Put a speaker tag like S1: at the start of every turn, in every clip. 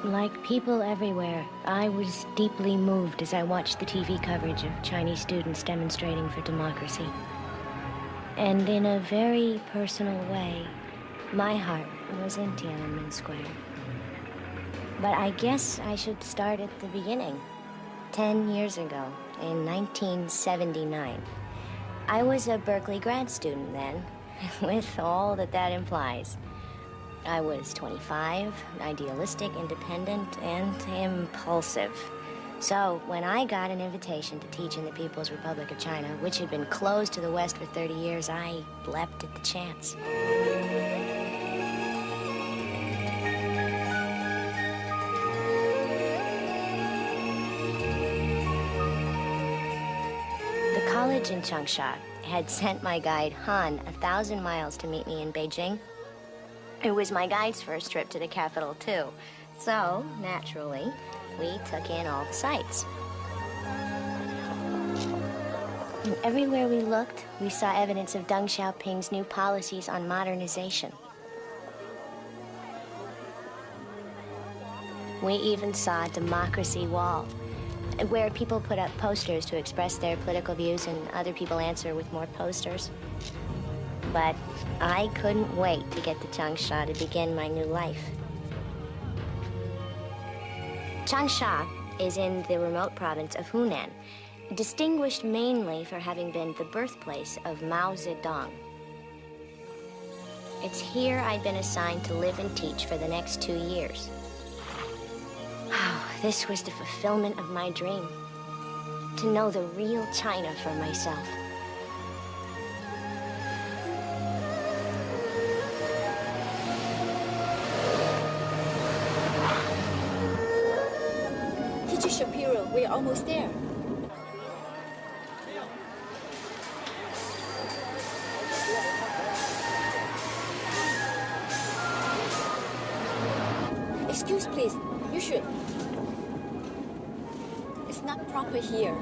S1: Like people everywhere, I was deeply moved as I watched the TV coverage of Chinese students demonstrating for democracy. And in a very personal way, my heart was in Tiananmen Square. But I guess I should start at the beginning. 10 years ago, in 1979. I was a Berkeley grad student then, with all that implies. I was 25, idealistic, independent, and impulsive. So when I got an invitation to teach in the People's Republic of China, which had been closed to the West for 30 years, I leapt at the chance. The college in Changsha had sent my guide, Han, 1,000 miles to meet me in Beijing. It was my guide's first trip to the capital, too. So, naturally, we took in all the sights. And everywhere we looked, we saw evidence of Deng Xiaoping's new policies on modernization. We even saw a democracy wall, where people put up posters to express their political views and other people answer with more posters. But I couldn't wait to get to Changsha to begin my new life. Changsha is in the remote province of Hunan, distinguished mainly for having been the birthplace of Mao Zedong. It's here I'd been assigned to live and teach for the next 2 years. Oh, this was the fulfillment of my dream, to know the real China for myself.
S2: Teacher Shapiro, we're almost there. Excuse, please. You should. It's not proper here.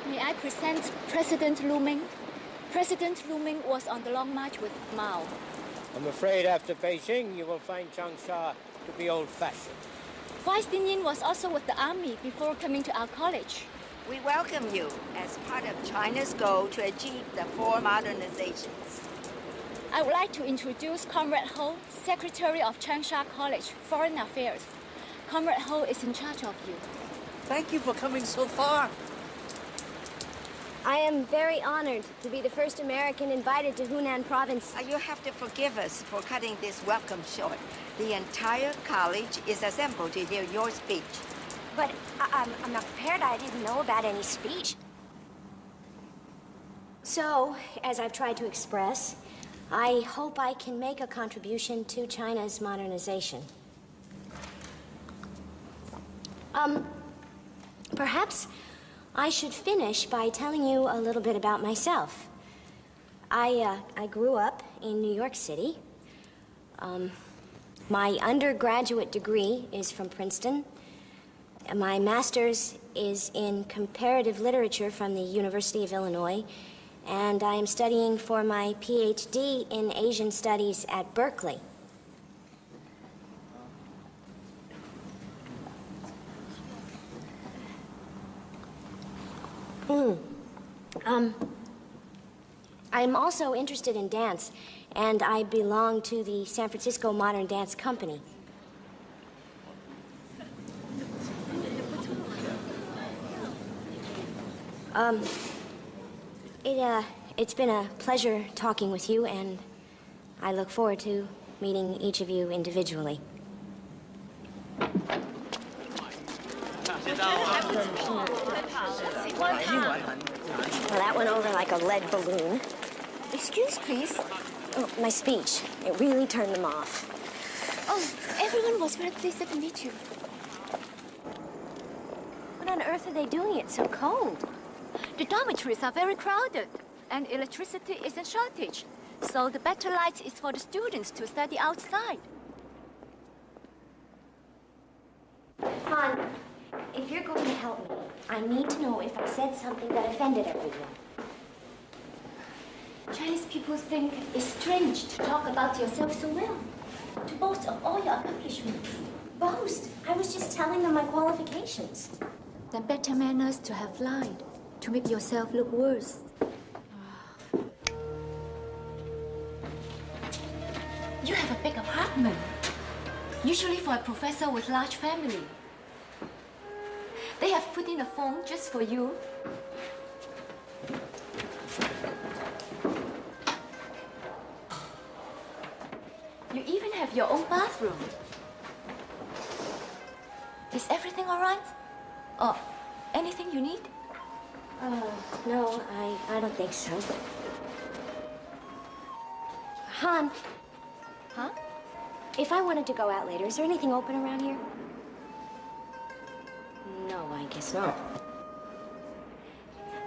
S2: May I present President Lu Ming? President Lu Ming was on the Long March with Mao.
S3: I'm afraid after Beijing, you will find Changsha to be old-fashioned.
S2: Vice Dinyin was also with the army before coming to our college.
S4: We welcome you as part of China's goal to achieve the 4 modernizations.
S2: I would like to introduce Comrade Ho, Secretary of Changsha College, Foreign Affairs. Comrade Ho is in charge of you.
S5: Thank you for coming so far.
S1: I am very honored to be the first American invited to Hunan province.
S4: You have to forgive us for cutting this welcome short. The entire college is assembled to hear your speech.
S1: But I'm not prepared. I didn't know about any speech. So, as I've tried to express, I hope I can make a contribution to China's modernization. Perhaps I should finish by telling you a little bit about myself. I grew up in New York City. My undergraduate degree is from Princeton. My master's is in comparative literature from the University of Illinois. And I am studying for my PhD in Asian Studies at Berkeley. I'm also interested in dance, and I belong to the San Francisco Modern Dance Company. It's been a pleasure talking with you, and I look forward to meeting each of you individually. Well, that went over like a lead balloon.
S2: Excuse, please.
S1: Oh, my speech. It really turned them off.
S2: Oh, everyone was very pleased to meet you.
S1: What on earth are they doing? It's so cold.
S2: The dormitories are very crowded, and electricity is in shortage. So the better light is for the students to study outside.
S1: Han, if you're going to help me, I need to know if I said something that offended everyone.
S2: Chinese people think it's strange to talk about yourself so well, to boast of all your accomplishments.
S1: Boast? I was just telling them my qualifications.
S2: Then better manners to have lied, to make yourself look worse. You have a big apartment, usually for a professor with large family. They have put in a phone just for you. You even have your own bathroom. Is everything all right? Or anything you need?
S1: No, I don't think so. Han.
S2: Huh?
S1: If I wanted to go out later, is there anything open around here? No, I guess not.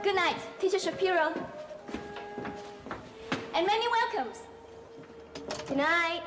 S2: Good night, Teacher Shapiro. And many welcomes.
S1: Good night.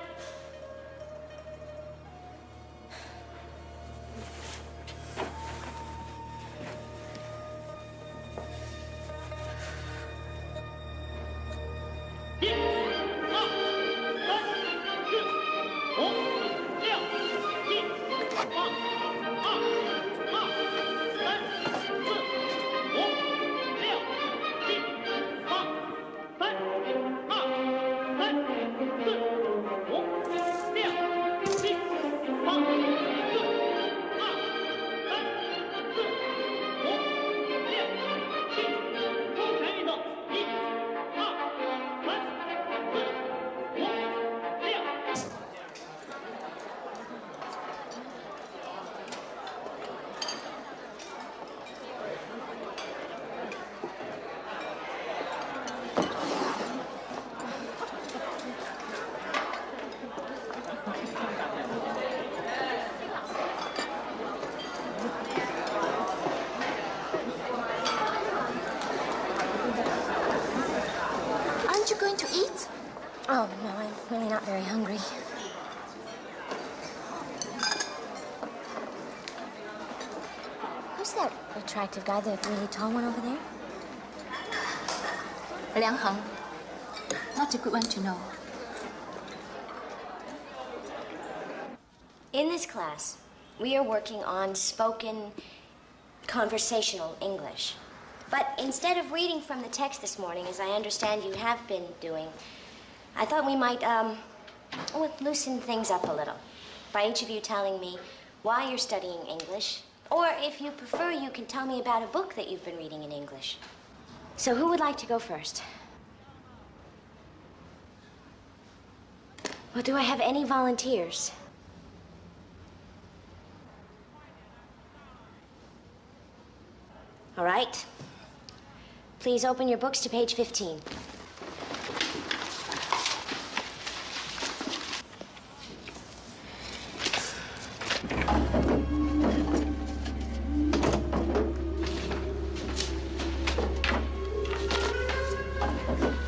S2: Aren't you going to eat?
S1: Oh, no, I'm really not very hungry. Who's that attractive guy, the really tall one over there?
S2: Liang Heng. Not a good one to know.
S1: In this class, we are working on spoken conversational English. But instead of reading from the text this morning, as I understand you have been doing, I thought we might, loosen things up a little by each of you telling me why you're studying English, or if you prefer, you can tell me about a book that you've been reading in English. So who would like to go first? Well, do I have any volunteers? All right. Please open your books to page 15.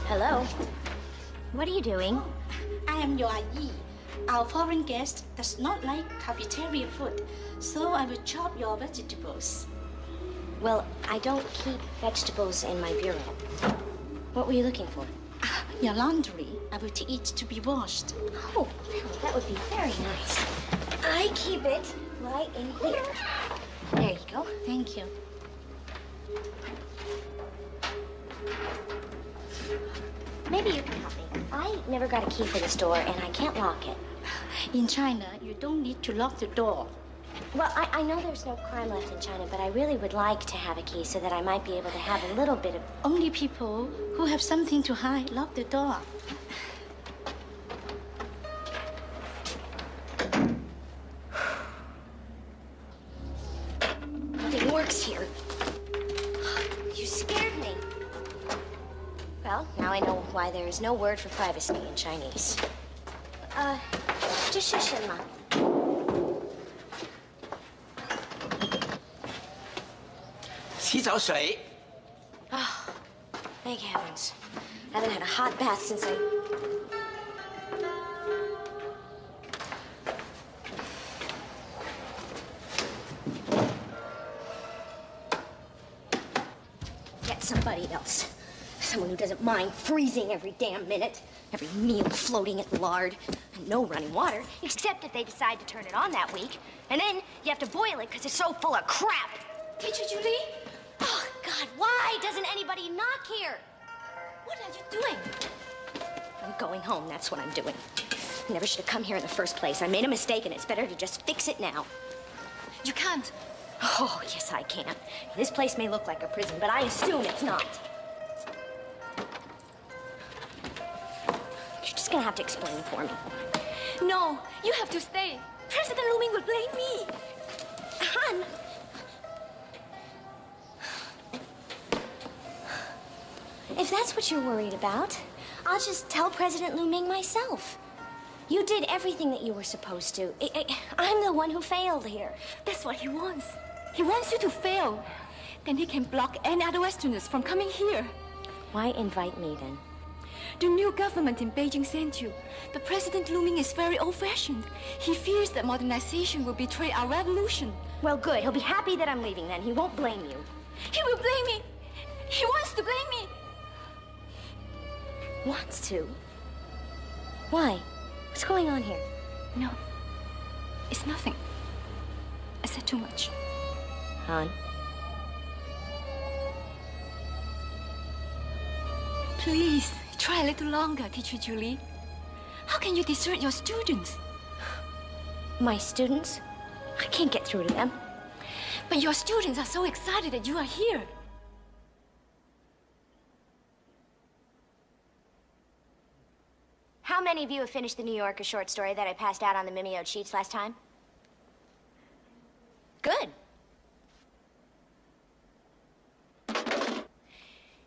S1: Hello. What are you doing?
S6: I am your Yi. Our foreign guest does not like cafeteria food, so I will chop your vegetables.
S1: Well, I don't keep vegetables in my bureau. What were you looking for?
S6: Your laundry, I will take it to be washed.
S1: Oh, that would be very nice. I keep it right in here. There you go.
S6: Thank you.
S1: Maybe you can help me. I never got a key for this door, and I can't lock it.
S6: In China, you don't need to lock the door.
S1: Well, I know there's no crime left in China, but I really would like to have a key so that I might be able to have a little bit of...
S6: Only people who have something to hide lock the door.
S1: Okay, box here. You scared me. Well, now I know why there is no word for privacy in Chinese. 这是什么? Oh, thank heavens. I haven't had a hot bath since I... Get somebody else. Someone who doesn't mind freezing every damn minute. Every meal floating in lard. And no running water, except if they decide to turn it on that week. And then you have to boil it because it's so full of crap. Teacher Julie? Oh, God, why doesn't anybody knock here? What are you doing? I'm going home, that's what I'm doing. I never should have come here in the first place. I made a mistake, and it's better to just fix it now.
S2: You can't.
S1: Oh, yes, I can. This place may look like a prison, but I assume it's not. You're just gonna have to explain it for me.
S2: No, you have to stay. President Lu Ming will blame me.
S1: Han! If that's what you're worried about, I'll just tell President Lu Ming myself. You did everything that you were supposed to. I'm the one who failed here.
S2: That's what he wants. He wants you to fail. Then he can block any other Westerners from coming here.
S1: Why invite me then?
S2: The new government in Beijing sent you. The President Lu Ming is very old-fashioned. He fears that modernization will betray our revolution.
S1: Well, good. He'll be happy that I'm leaving then. He won't blame you.
S2: He will blame me. He wants to blame me.
S1: Wants to? Why? What's going on here?
S2: No, it's nothing. I said too much.
S1: Han?
S2: Please, try a little longer, Teacher Julie. How can you desert your students?
S1: My students? I can't get through to them.
S2: But your students are so excited that you are here.
S1: How many of you have finished the New Yorker short story that I passed out on the mimeoed sheets last time? Good.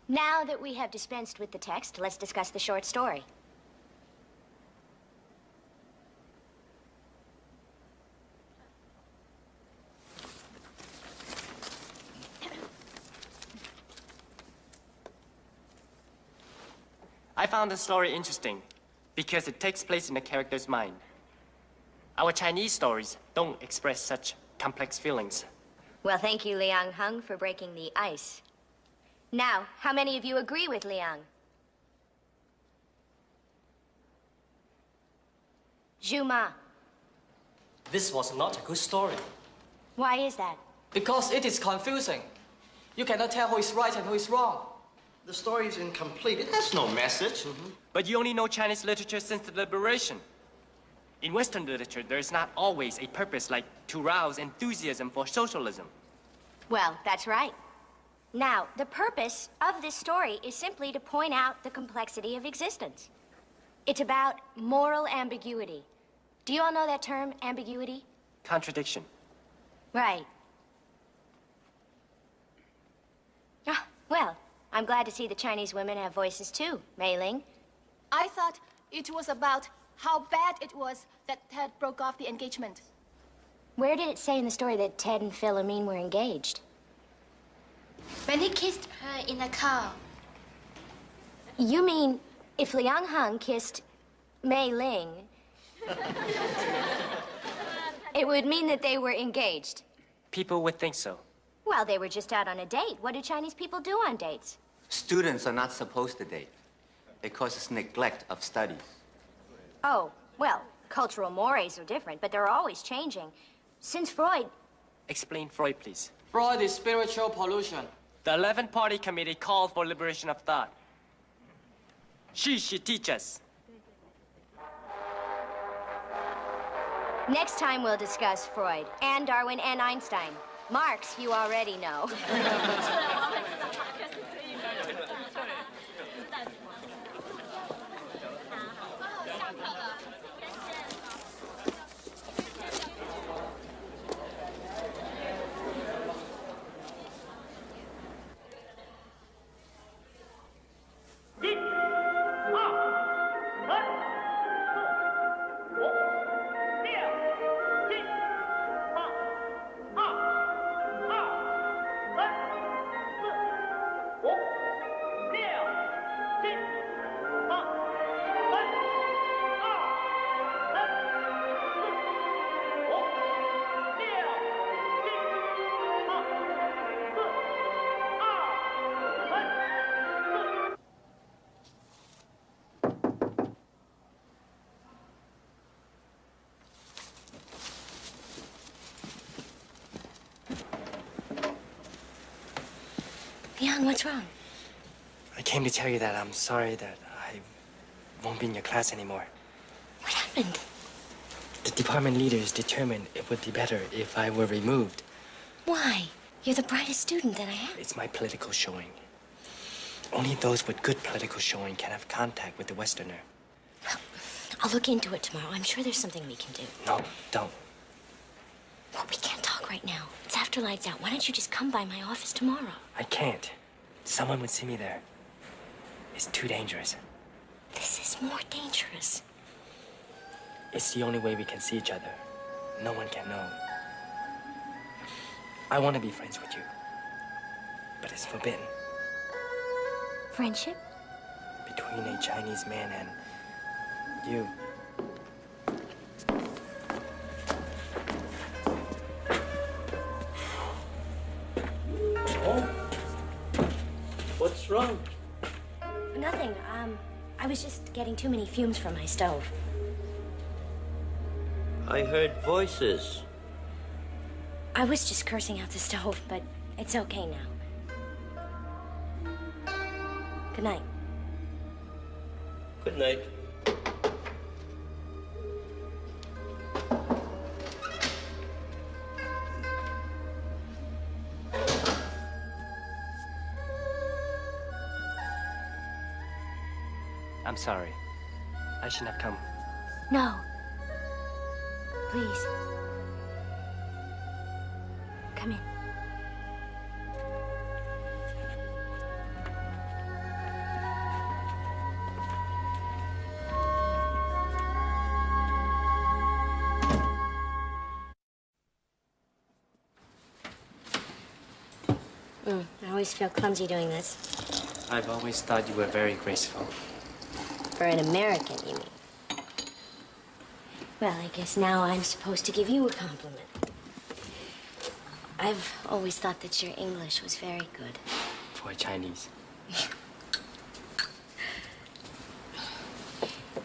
S1: Now that we have dispensed with the text, let's discuss the short story.
S7: I found the story interesting because it takes place in the character's mind. Our Chinese stories don't express such complex feelings.
S1: Well, thank you, Liang Hung, for breaking the ice. Now, how many of you agree with Liang? Zhu Ma.
S5: This was not a good story.
S1: Why is that?
S5: Because it is confusing. You cannot tell who is right and who is wrong.
S8: The story is incomplete. It has no message.
S7: But you only know Chinese literature since the liberation. In Western literature, there is not always a purpose like to rouse enthusiasm for socialism.
S1: Well, that's right. Now, the purpose of this story is simply to point out the complexity of existence. It's about moral ambiguity. Do you all know that term, ambiguity?
S7: Contradiction.
S1: Right. Ah, well, I'm glad to see the Chinese women have voices too, Mei Ling.
S9: I thought it was about how bad it was that Ted broke off the engagement.
S1: Where did it say in the story that Ted and Philomene were engaged?
S9: When he kissed her in the car.
S1: You mean if Liang Hung kissed Mei Ling, it would mean that they were engaged?
S7: People would think so.
S1: Well, they were just out on a date. What do Chinese people do on dates?
S10: Students are not supposed to date. It causes neglect of studies.
S1: Oh, well, cultural mores are different, but they're always changing. Since Freud...
S7: Explain Freud, please.
S5: Freud is spiritual pollution.
S7: The 11th Party Committee called for liberation of thought. She should teach us.
S1: Next time we'll discuss Freud, and Darwin, and Einstein. Marx, you already know. Young, what's wrong?
S7: I came to tell you that I'm sorry that I won't be in your class anymore.
S1: What happened?
S7: The department leaders determined it would be better if I were removed.
S1: Why? You're the brightest student that I have.
S7: It's my political showing. Only those with good political showing can have contact with the Westerner.
S1: I'll look into it tomorrow. I'm sure there's something we can do.
S7: No, don't.
S1: Well, we can't talk right now. It's after lights out. Why don't you just come by my office tomorrow?
S7: I can't. Someone would see me there. It's too dangerous.
S1: This is more dangerous.
S7: It's the only way we can see each other. No one can know. I want to be friends with you. But it's forbidden.
S1: Friendship?
S7: Between a Chinese man and you.
S3: Oh? What's wrong?
S1: Nothing. I was just getting too many fumes from my stove.
S3: I heard voices.
S1: I was just cursing out the stove, but it's okay now. Good night.
S3: Good night.
S7: I'm sorry. I shouldn't have come.
S1: No. Please. Come in. I always feel clumsy doing this.
S7: I've always thought you were very graceful.
S1: For an American, you mean? Well, I guess now I'm supposed to give you a compliment. I've always thought that your English was very good.
S7: For a Chinese.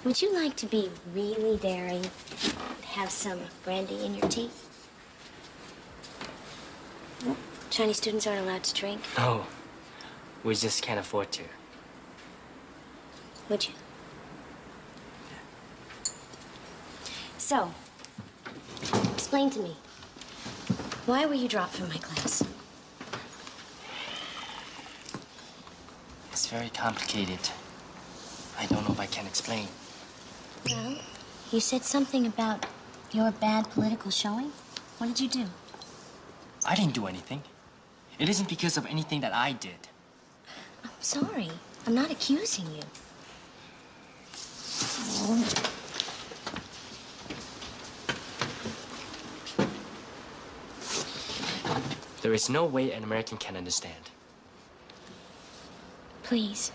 S1: Would you like to be really daring and have some brandy in your tea? Chinese students aren't allowed to drink.
S7: No. We just can't afford to.
S1: Would you? So, explain to me, why were you dropped from my class?
S7: It's very complicated. I don't know if I can explain.
S1: Well, you said something about your bad political showing. What did you do?
S7: I didn't do anything. It isn't because of anything that I did.
S1: I'm sorry. I'm not accusing you.
S7: There is no way an American can understand.
S1: Please.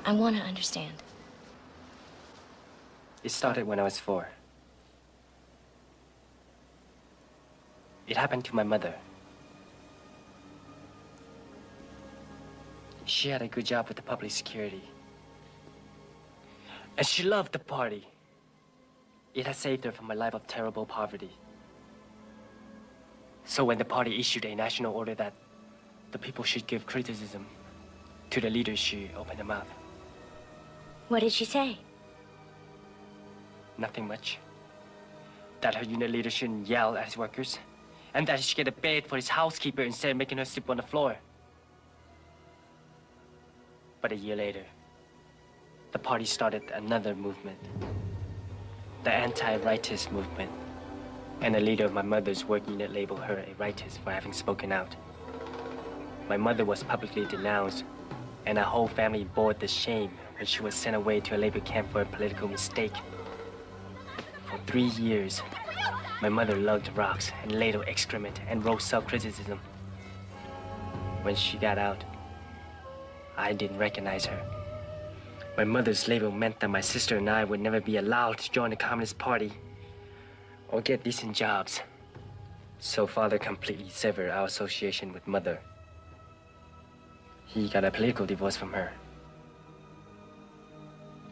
S1: I want to understand.
S7: It started when I was 4. It happened to my mother. She had a good job with the public security. And she loved the party. It had saved her from a life of terrible poverty. So when the party issued a national order that the people should give criticism to the leaders, she opened her mouth.
S1: What did she say?
S7: Nothing much. That her unit leader shouldn't yell at his workers, and that he should get a bed for his housekeeper instead of making her sleep on the floor. But a year later, the party started another movement, the anti-rightist movement. And the leader of my mother's work unit labeled her a rightist for having spoken out. My mother was publicly denounced, and our whole family bore the shame when she was sent away to a labor camp for a political mistake. For 3 years, my mother lugged rocks and ladled excrement and wrote self-criticism. When she got out, I didn't recognize her. My mother's label meant that my sister and I would never be allowed to join the Communist Party or get decent jobs. So father completely severed our association with mother. He got a political divorce from her.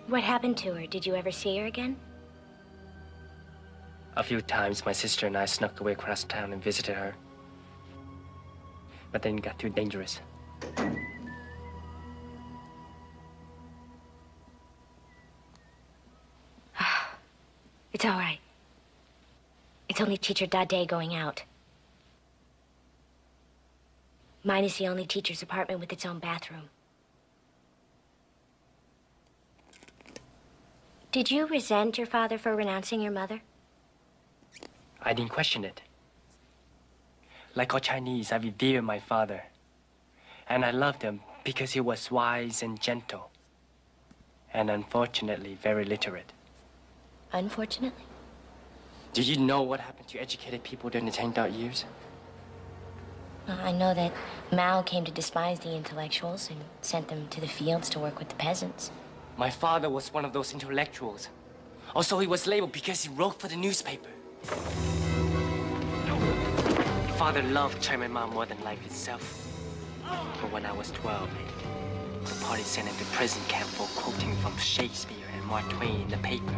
S1: What happened to her? Did you ever see her again?
S7: A few times, my sister and I snuck away across town and visited her. But then it got too dangerous.
S1: It's all right. It's only teacher Dade going out. Mine is the only teacher's apartment with its own bathroom. Did you resent your father for renouncing your mother?
S7: I didn't question it. Like all Chinese, I revere my father. And I loved him because he was wise and gentle. And unfortunately, very literate.
S1: Unfortunately?
S7: Do you know what happened to educated people during the Tang Dao years?
S1: I know that Mao came to despise the intellectuals and sent them to the fields to work with the peasants.
S7: My father was one of those intellectuals. Also, he was labeled because he wrote for the newspaper. Father loved Chairman Mao more than life itself. But when I was 12, the party sent him to prison camp for quoting from Shakespeare and Mark Twain in the paper.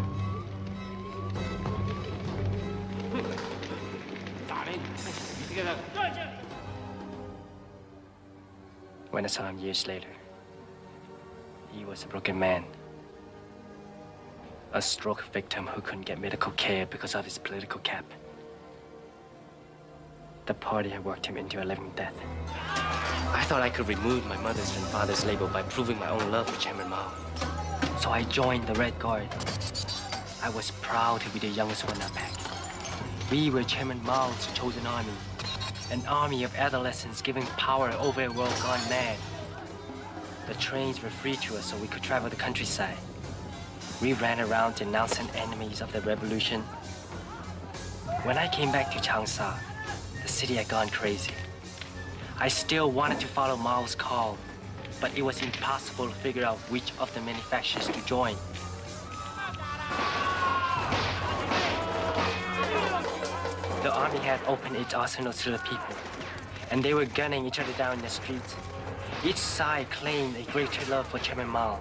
S7: When I saw him years later, he was a broken man. A stroke victim who couldn't get medical care because of his political cap. The party had worked him into a living death. I thought I could remove my mother's and father's label by proving my own love for Chairman Mao. So I joined the Red Guard. I was proud to be the youngest one in our pack. We were Chairman Mao's chosen army. An army of adolescents giving power over a world gone mad. The trains were free to us so we could travel the countryside. We ran around denouncing enemies of the revolution. When I came back to Changsha, the city had gone crazy. I still wanted to follow Mao's call, but it was impossible to figure out which of the manufacturers to join. The army had opened its arsenals to the people, and they were gunning each other down in the streets. Each side claimed a greater love for Chairman Mao,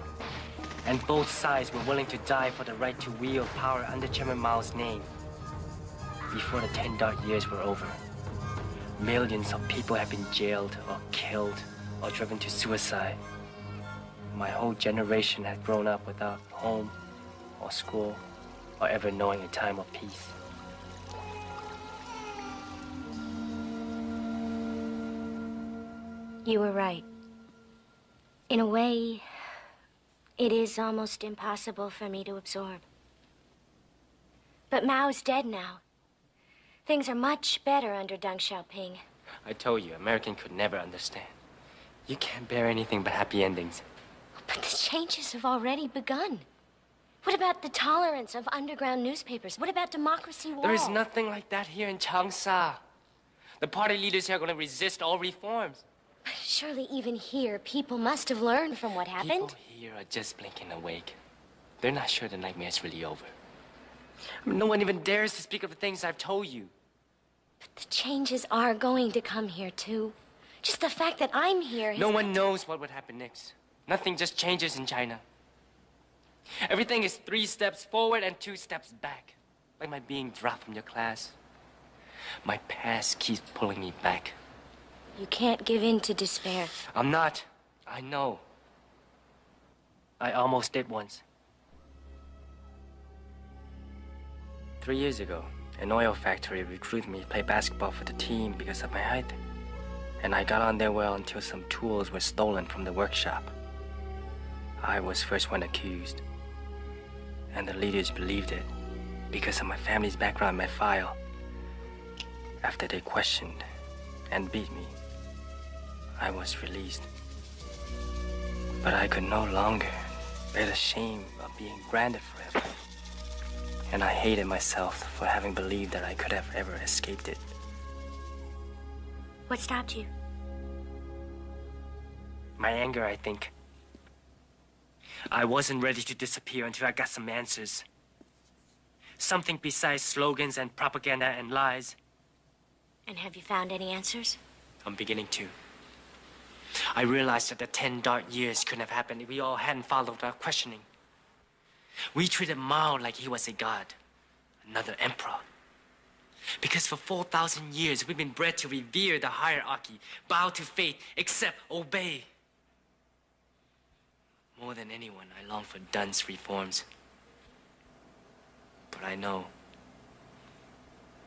S7: and both sides were willing to die for the right to wield power under Chairman Mao's name. Before the 10 dark years were over, millions of people had been jailed or killed or driven to suicide. My whole generation had grown up without home or school or ever knowing a time of peace.
S1: You were right. In a way, it is almost impossible for me to absorb. But Mao's dead now. Things are much better under Deng Xiaoping.
S7: I told you, American could never understand. You can't bear anything but happy endings.
S1: But the changes have already begun. What about the tolerance of underground newspapers? What about democracy wall?
S7: There is nothing like that here in Changsha. The party leaders here are going to resist all reforms.
S1: Surely even here, people must have learned from what happened.
S7: People here are just blinking awake. They're not sure the nightmare's really over. No one even dares to speak of the things I've told you.
S1: But the changes are going to come here, too. Just the fact that I'm here...
S7: No one knows what would happen next. Nothing just changes in China. Everything is 3 steps forward and 2 steps back. Like my being dropped from your class. My past keeps pulling me back.
S1: You can't give in to despair.
S7: I'm not. I know. I almost did once. 3 years ago, an oil factory recruited me to play basketball for the team because of my height. And I got on there well until some tools were stolen from the workshop. I was first one accused. And the leaders believed it because of my family's background in my file. After they questioned and beat me, I was released. But I could no longer bear the shame of being branded forever. And I hated myself for having believed that I could have ever escaped it.
S1: What stopped you?
S7: My anger, I think. I wasn't ready to disappear until I got some answers. Something besides slogans and propaganda and lies.
S1: And have you found any answers?
S7: I'm beginning to. I realized that the 10 dark years couldn't have happened if we all hadn't followed our questioning. We treated Mao like he was a god, another emperor. Because for 4,000 years, we've been bred to revere the hierarchy, bow to fate, accept, obey. More than anyone, I long for Dunn's reforms. But I know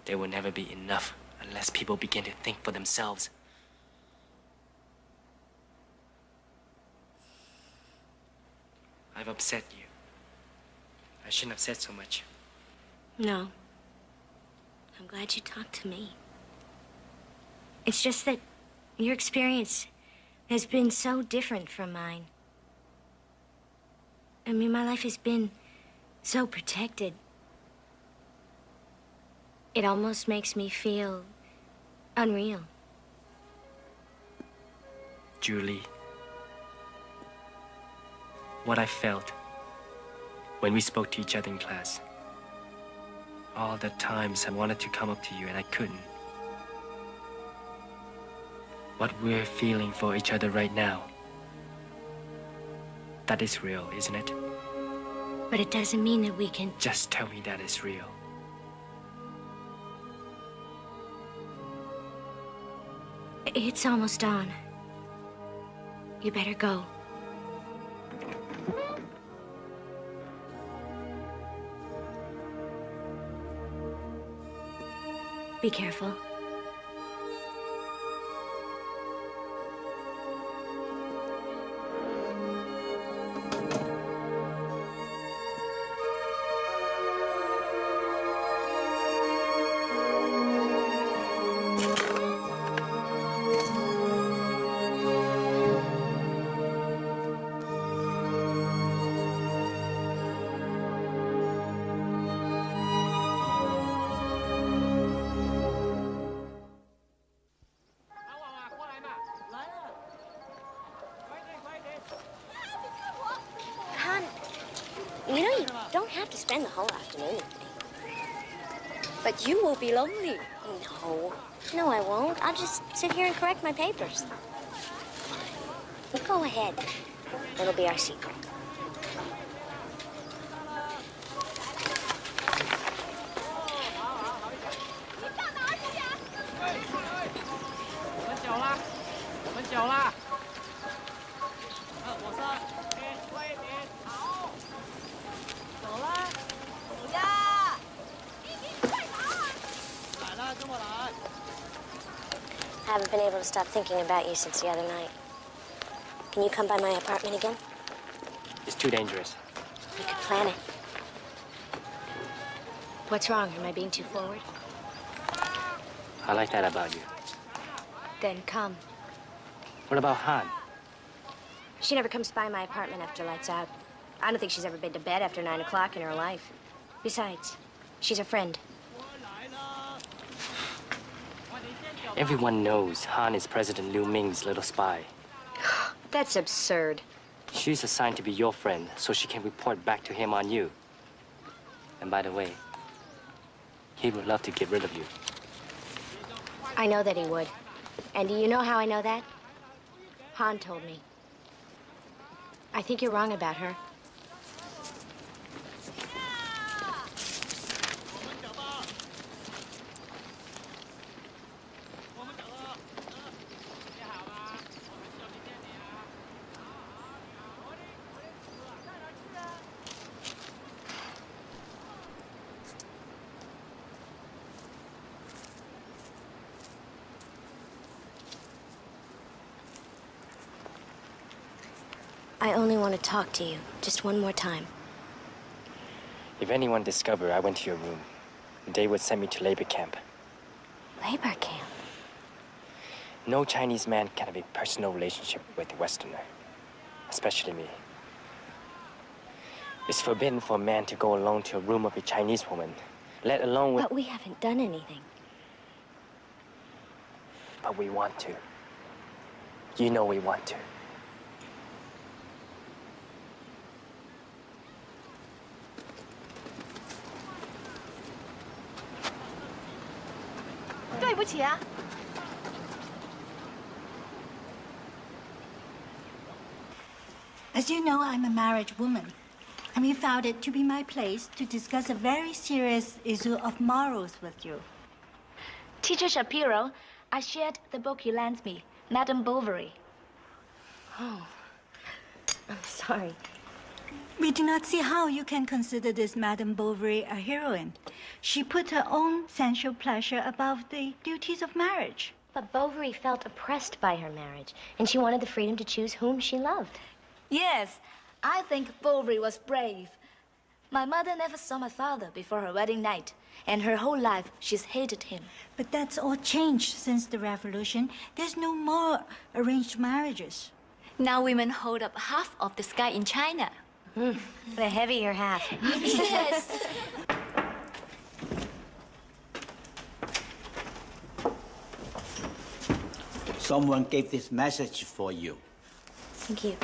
S7: they will never be enough unless people begin to think for themselves. I've upset you. I shouldn't have said so much.
S1: No. I'm glad you talked to me. It's just that your experience has been so different from mine. I mean, my life has been so protected. It almost makes me feel unreal.
S7: Julie, what I felt when we spoke to each other in class. All the times I wanted to come up to you and I couldn't. What we're feeling for each other right now, that is real, isn't it?
S1: But it doesn't mean that we can...
S7: Just tell me that is real.
S1: It's almost on. You better go. Be careful. You know, you don't have to spend the whole afternoon with me.
S2: But you will be lonely.
S1: No. No, I won't. I'll just sit here and correct my papers. You go ahead. It'll be our secret. I haven't been able to stop thinking about you since the other night. Can you come by my apartment again?
S7: It's too dangerous.
S1: We could plan it. What's wrong? Am I being too forward?
S7: I like that about you.
S1: Then come.
S7: What about Han?
S1: She never comes by my apartment after lights out. I don't think she's ever been to bed after 9 o'clock in her life. Besides, she's a friend.
S7: Everyone knows Han is President Liu Ming's little spy.
S1: That's absurd.
S7: She's assigned to be your friend so she can report back to him on you. And by the way, he would love to get rid of you.
S1: I know that he would. And do you know how I know that? Han told me. I think you're wrong about her. I only want to talk to you, just one more time.
S7: If anyone discovered I went to your room, they would send me to labor camp.
S1: Labor camp?
S7: No Chinese man can have a personal relationship with a Westerner, especially me. It's forbidden for a man to go alone to a room of a Chinese woman, let alone with...
S1: But we haven't done anything.
S7: But we want to. You know we want to.
S6: As you know, I'm a married woman, and we found it to be my place to discuss a very serious issue of morals with you.
S9: Teacher Shapiro, I shared the book you lent me, Madame Bovary.
S1: Oh, I'm sorry.
S11: We do not see how you can consider this Madame Bovary a heroine. She put her own sensual pleasure above the duties of marriage.
S1: But Bovary felt oppressed by her marriage, and she wanted the freedom to choose whom she loved.
S9: Yes, I think Bovary was brave. My mother never saw my father before her wedding night, and her whole life she's hated him.
S11: But that's all changed since the revolution. There's no more arranged marriages.
S2: Now women hold up half of the sky in China.
S1: The heavier half.
S9: Yes.
S12: Someone gave this message for you.
S1: Thank you.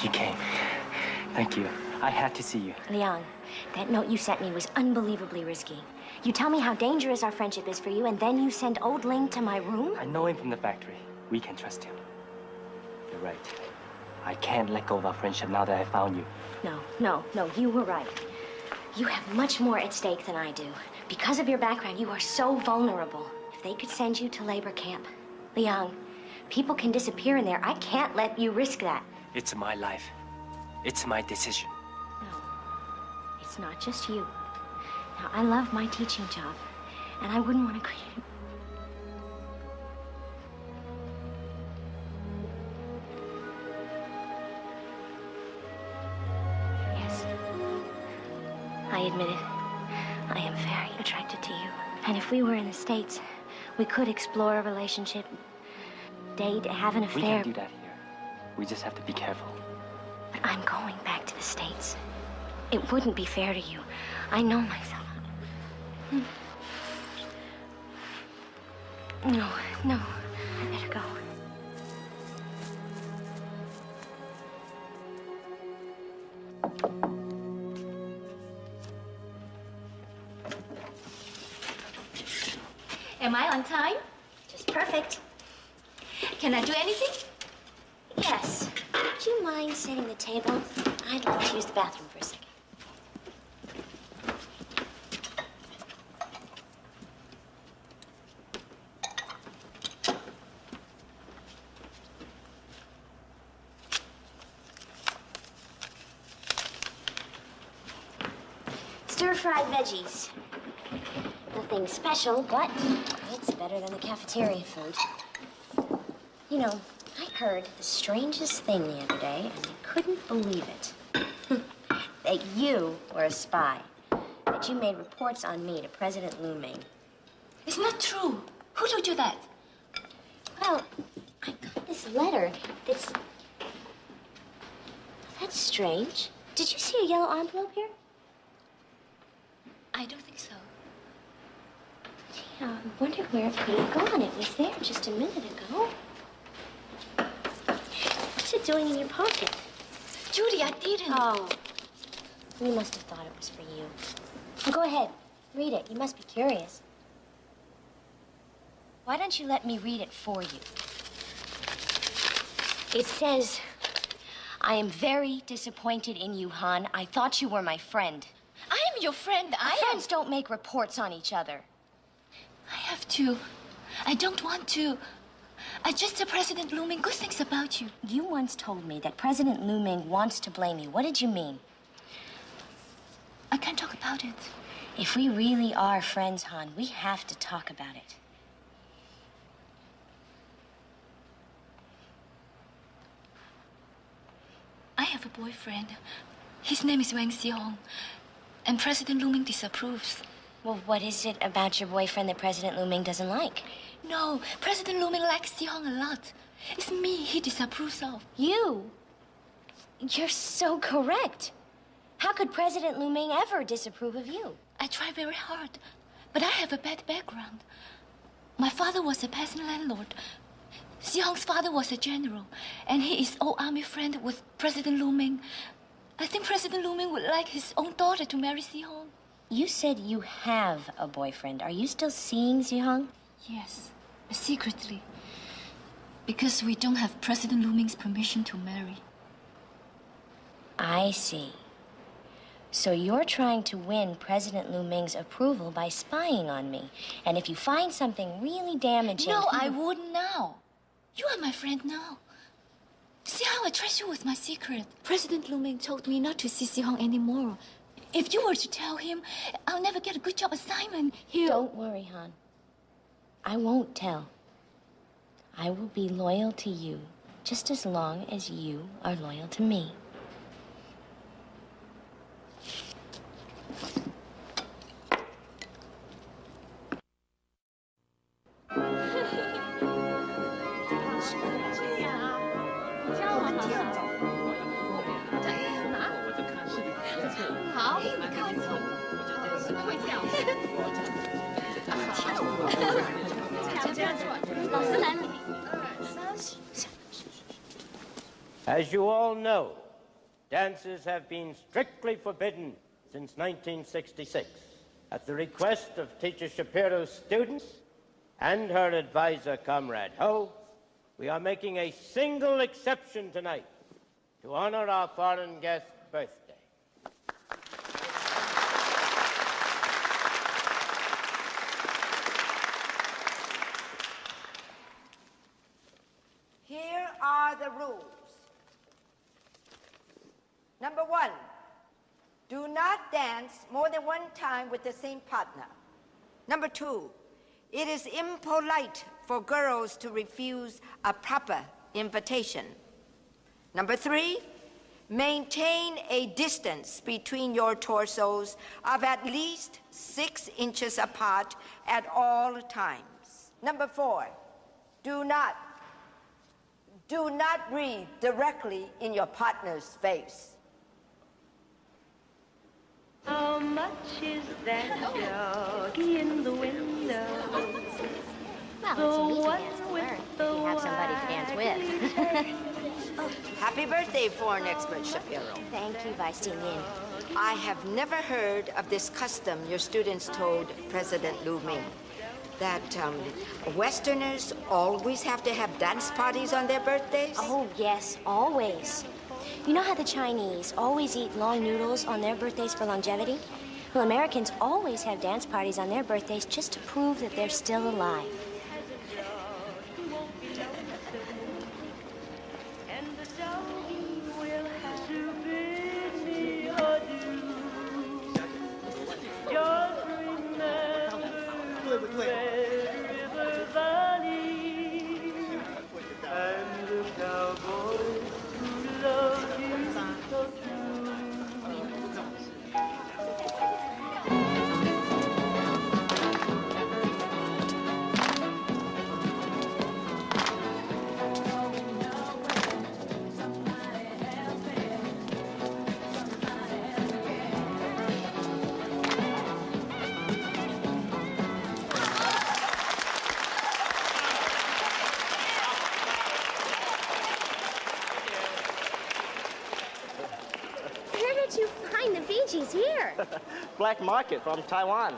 S7: You came. Thank you. I had to see you.
S1: Liang, that note you sent me was unbelievably risky. You tell me how dangerous our friendship is for you, and then you send old Ling to my room?
S7: I know him from the factory. We can trust him. You're right. I can't let go of our friendship now that I found you.
S1: No, you were right. You have much more at stake than I do. Because of your background, you are so vulnerable. If they could send you to labor camp, Liang, people can disappear in there. I can't let you risk that.
S7: It's my life. It's my decision.
S1: No, it's not just you. Now, I love my teaching job, and I wouldn't want to quit. Yes, I admit it. I am very attracted to you. And if we were in the States, we could explore a relationship, date, have an affair.
S7: We can do that here. We just have to be careful.
S1: But I'm going back to the States. It wouldn't be fair to you. I know myself. No, I better go.
S2: Am I on time?
S1: Just perfect.
S2: Can I do anything?
S1: Yes. Would you mind setting the table? I'd like to use the bathroom for a second. Stir-fried veggies. Nothing special, but it's better than the cafeteria food. You know, I heard the strangest thing the other day, and I couldn't believe it. That you were a spy. That you made reports on me to President Lu Ming.
S2: It's not true. Who told you that?
S1: Well, I got this letter that's... That's strange. Did you see a yellow envelope here?
S2: I don't think so.
S1: Yeah, I wonder where it could have gone. It was there just a minute ago. What's it doing in your pocket?
S2: Judy, I didn't.
S1: Oh, you must have thought it was for you. Well, go ahead. Read it. You must be curious. Why don't you let me read it for you? It says, I am very disappointed in you, Han. I thought you were my friend.
S2: I am your friend.
S1: Friends don't make reports on each other.
S2: I have to. I don't want to. I just said President Lu Ming good things about you.
S1: You once told me that President Lu Ming wants to blame you. What did you mean?
S2: I can't talk about it.
S1: If we really are friends, Han, we have to talk about it.
S2: I have a boyfriend. His name is Wang Xihong. And President Lu Ming disapproves.
S1: Well, what is it about your boyfriend that President Lu Ming doesn't like?
S2: No, President Lu Ming likes Xihong a lot. It's me he disapproves of.
S1: You? You're so correct. How could President Lu Ming ever disapprove of you?
S2: I try very hard, but I have a bad background. My father was a peasant landlord. Si-Hong's father was a general, and he is old army friend with President Lu Ming. I think President Lu Ming would like his own daughter to marry Si-Hong.
S1: You said you have a boyfriend. Are you still seeing Si-Hong?
S2: Yes, but secretly. Because we don't have President Lu Ming's permission to marry.
S1: I see. So you're trying to win President Lu Ming's approval by spying on me. And if you find something really damaging...
S2: No, I wouldn't now. You are my friend now. See how I trust you with my secret. President Lu Ming told me not to see Si-Hong anymore. If you were to tell him, I'll never get a good job assignment.
S1: Don't worry, Han. I won't tell. I will be loyal to you just as long as you are loyal to me.
S3: As you all know, dances have been strictly forbidden since 1966. At the request of teacher Shapiro's students and her advisor, Comrade Ho, we are making a single exception tonight to honor our foreign guest's birthday.
S4: Here are the rules. Number 1, do not dance more than one time with the same partner. Number 2, it is impolite for girls to refuse a proper invitation. Number 3, maintain a distance between your torsos of at least 6 inches apart at all times. Number 4, do not breathe directly in your partner's face.
S13: How much is that doggy in the window?
S1: Well, it's an easy dance to learn if you have somebody to dance with.
S4: Happy birthday, foreign expert Shapiro.
S1: Thank you, Vice Dean Yin.
S4: I have never heard of this custom your students told President Lu Ming, that Westerners always have to have dance parties on their birthdays?
S1: Oh, yes, always. You know how the Chinese always eat long noodles on their birthdays for longevity? Well, Americans always have dance parties on their birthdays just to prove that they're still alive.
S14: You find the Bee Gees here?
S8: Black market from Taiwan.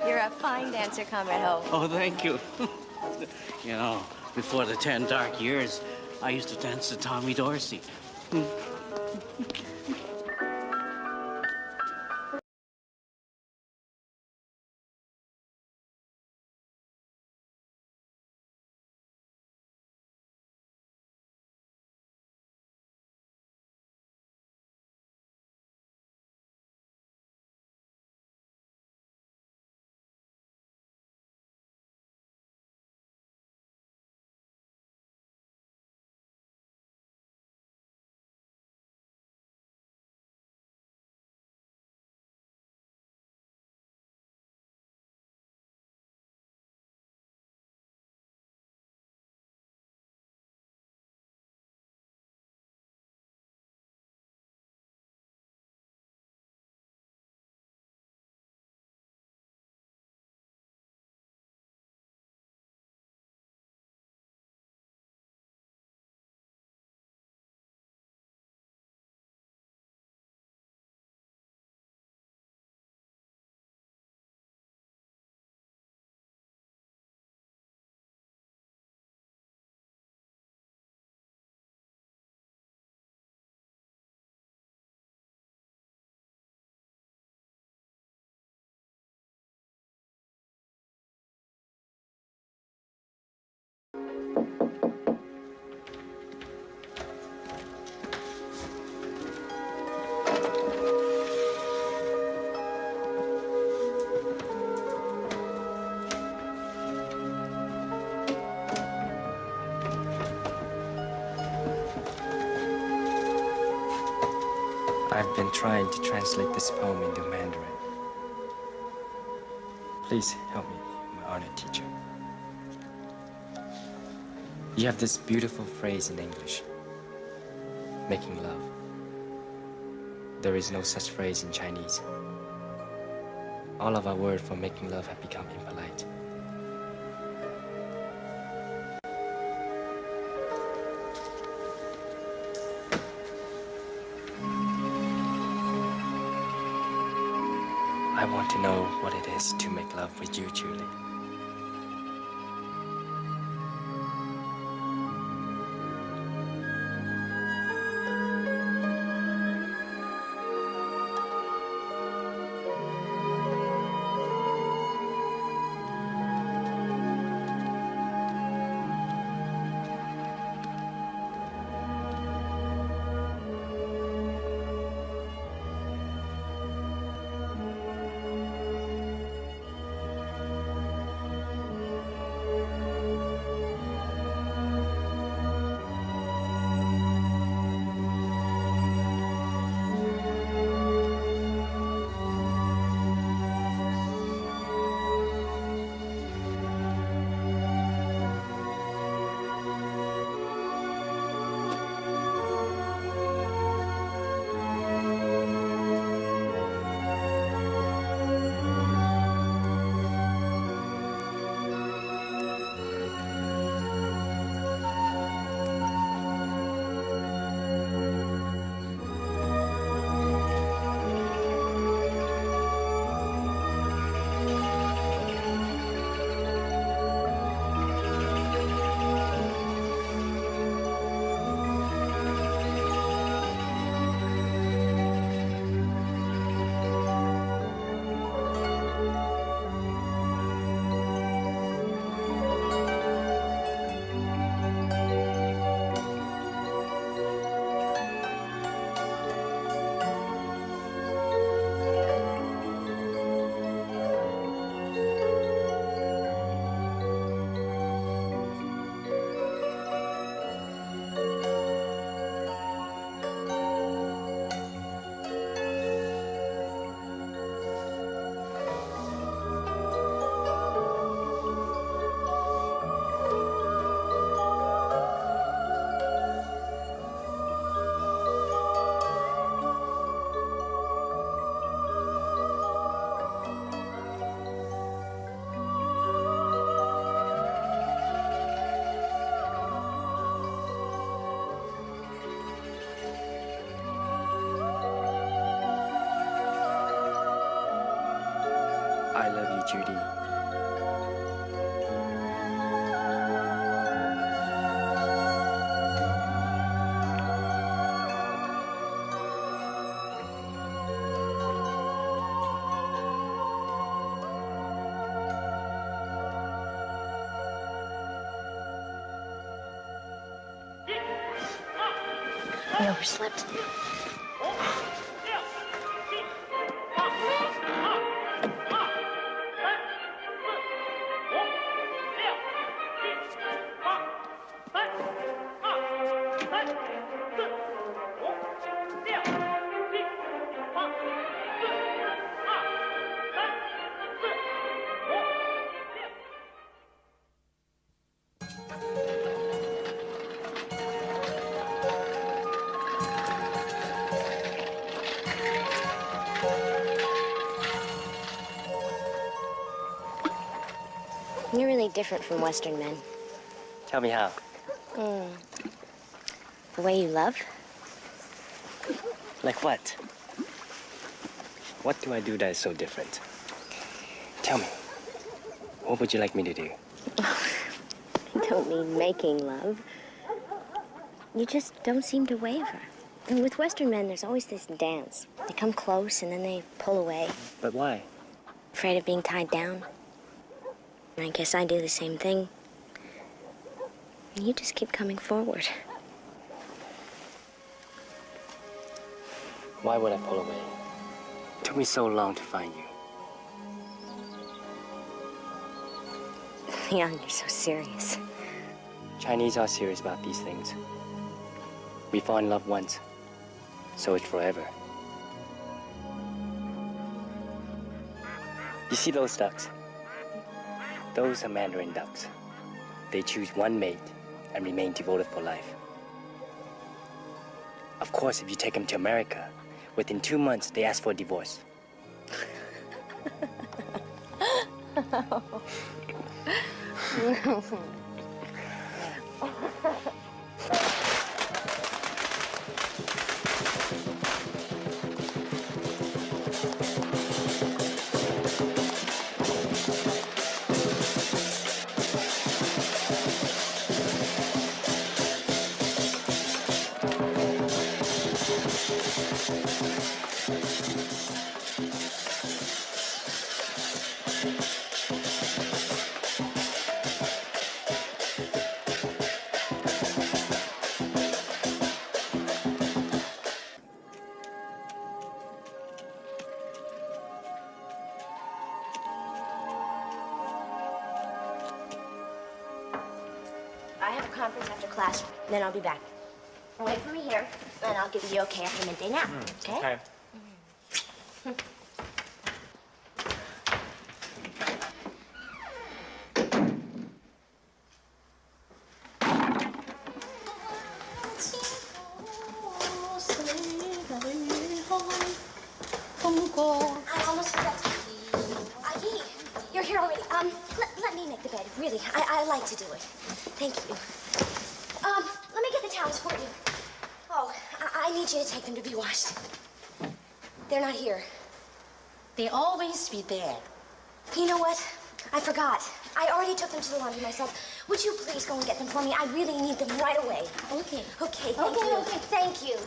S1: You're a fine dancer, Comrade Ho.
S12: Oh, thank you. You know, before the 10 dark years, I used to dance to Tommy Dorsey.
S7: I've been trying to translate this poem into Mandarin. Please help me, my honored teacher. You have this beautiful phrase in English, making love. There is no such phrase in Chinese. All of our words for making love have become impolite. I want to know what it is to make love with you, Julie. I love you, Judy.
S1: I overslept. You're really different from Western men.
S7: Tell me how.
S1: The way you love?
S7: Like what? What do I do that is so different? Tell me. What would you like me to do?
S1: I don't mean making love. You just don't seem to waver. And with Western men, there's always this dance. They come close and then they pull away.
S7: But why?
S1: Afraid of being tied down. I guess I do the same thing. You just keep coming forward.
S7: Why would I pull away? It took me so long to find you.
S1: Young, you're so serious.
S7: Chinese are serious about these things. We fall in love once, so it's forever. You see those ducks? Those are Mandarin ducks. They choose one mate and remain devoted for life. Of course, if you take them to America, within 2 months, they ask for a divorce.
S1: I have a conference after class, then I'll be back. Wait for me here, and I'll give you okay after midday nap, okay?
S7: Okay.
S1: I almost forgot to... Ayi, you're here already. Let me make the bed. Really, I like to do it. Thank you. Let me get the towels for you. Oh, I need you to take them to be washed. They're not here.
S6: They always be there.
S1: You know what? I forgot. I already took them to the laundry myself. Would you please go and get them for me? I really need them right away.
S6: Okay.
S1: Okay, thank you. Okay, thank you.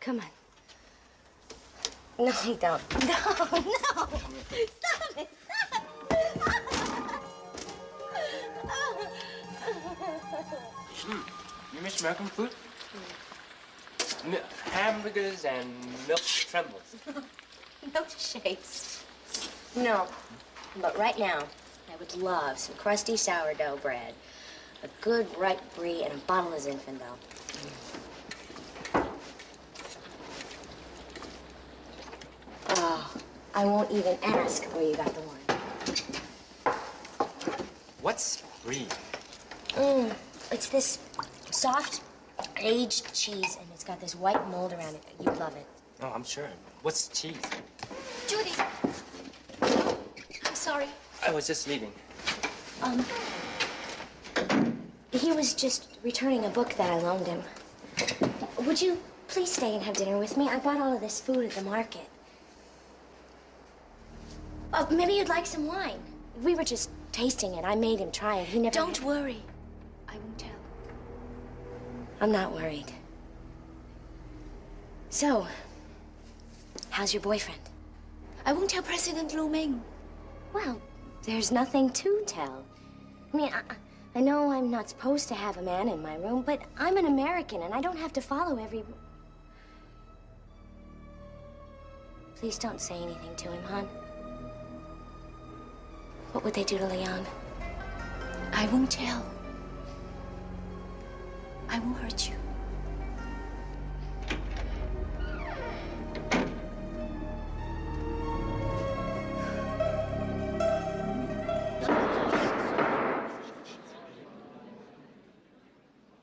S1: Come on. No, you don't. No. Stop it.
S7: You miss American food? Hamburgers and milk trembles.
S1: Milkshakes. No. But right now, I would love some crusty sourdough bread, a good ripe brie, and a bottle of Zinfandel. Oh, I won't even ask where you got the wine.
S7: What's brie?
S1: It's this soft, aged cheese, and it's got this white mold around it. You'd love it.
S7: Oh, I'm sure. What's cheese?
S1: Judy! I'm sorry.
S7: I was just leaving.
S1: He was just returning a book that I loaned him. Would you please stay and have dinner with me? I bought all of this food at the market. Maybe you'd like some wine. We were just tasting it. I made him try it. He never...
S2: Don't worry. I won't tell.
S1: I'm not worried. So, how's your boyfriend?
S2: I won't tell President Lu Ming.
S1: Well, there's nothing to tell. I mean, I know I'm not supposed to have a man in my room, but I'm an American and I don't have to follow every... Please don't say anything to him, hon. What would they do to Leon?
S2: I won't tell. I won't hurt you.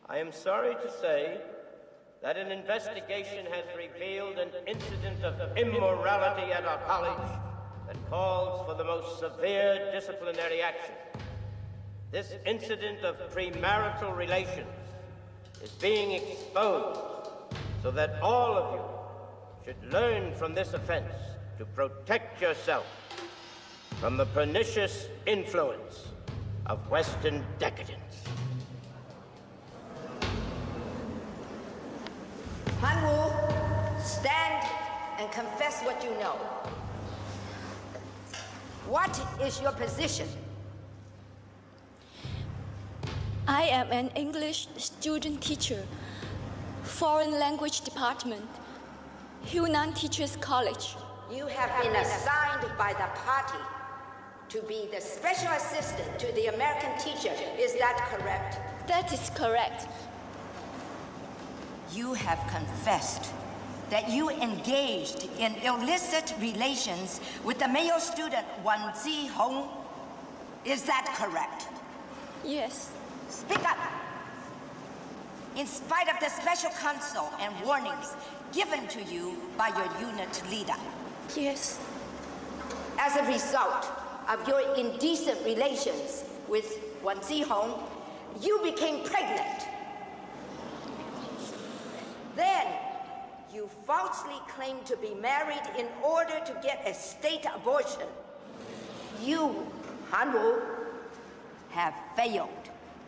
S3: I am sorry to say that an investigation has revealed an incident of immorality at our college that calls for the most severe disciplinary action. This incident of premarital relations is being exposed so that all of you should learn from this offense to protect yourself from the pernicious influence of Western decadence.
S4: Hanwoo, stand and confess what you know. What is your position?
S2: I am an English student teacher, foreign language department, Hunan Teachers College.
S4: You have been assigned by the party to be the special assistant to the American teacher. Is that correct?
S2: That is correct.
S4: you have confessed that you engaged in illicit relations with the male student Wan Zihong. Is that correct?
S2: Yes.
S4: Speak up. In spite of the special counsel and warnings given to you by your unit leader.
S2: Yes.
S4: As a result of your indecent relations with Wan Zihong, you became pregnant. Then, you falsely claimed to be married in order to get a state abortion. You, Han Wu, have failed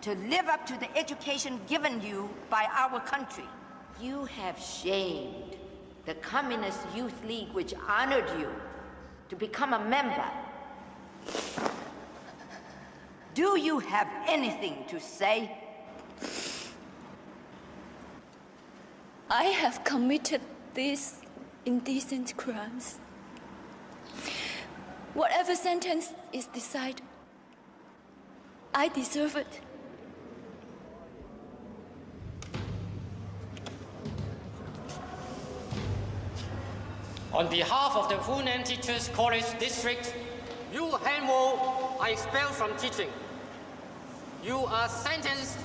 S4: to live up to the education given you by our country. You have shamed the Communist Youth League, which honored you, to become a member. Do you have anything to say?
S2: I have committed these indecent crimes. Whatever sentence is decided, I deserve it.
S15: On behalf of the Hunan Teachers College District, you, Han Wu, are expelled from teaching. You are sentenced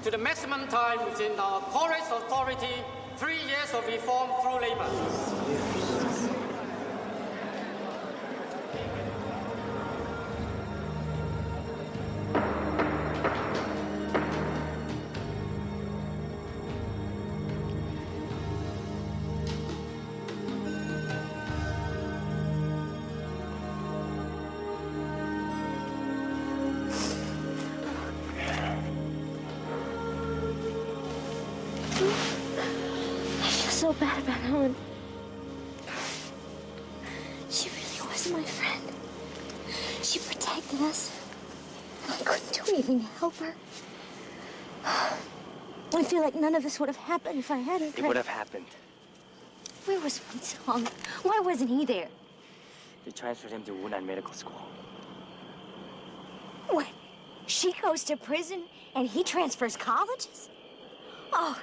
S15: to the maximum time within our college authority, 3 years of reform through labor.
S1: So bad about Helen. She really was my friend. She protected us. I couldn't do anything to help her. I feel like none of this would have happened if I hadn't.
S7: It would have happened.
S1: Where was Wan Zihong? Why wasn't he there?
S7: They transferred him to Wunan Medical School.
S1: What? She goes to prison and he transfers colleges? Oh,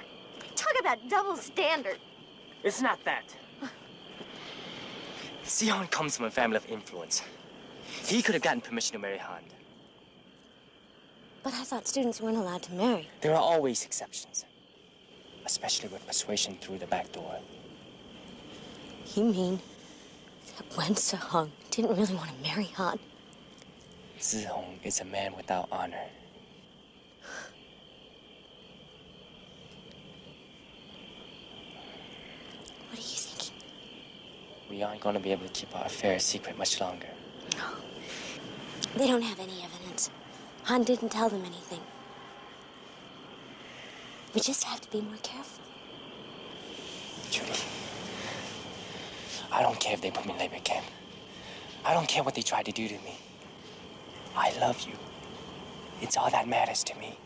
S1: talk about double standard.
S7: It's not that. Zihong comes from a family of influence. He could have gotten permission to marry Han.
S1: But I thought students weren't allowed to marry.
S7: There are always exceptions. Especially with persuasion through the back door.
S1: You mean that Wan Zihong didn't really want to marry Han?
S7: Zihong is a man without honor.
S1: What are you thinking?
S7: We aren't going to be able to keep our affair a secret much longer.
S1: No. They don't have any evidence. Han didn't tell them anything. We just have to be more careful.
S7: Judy, I don't care if they put me in labor camp. I don't care what they try to do to me. I love you. It's all that matters to me.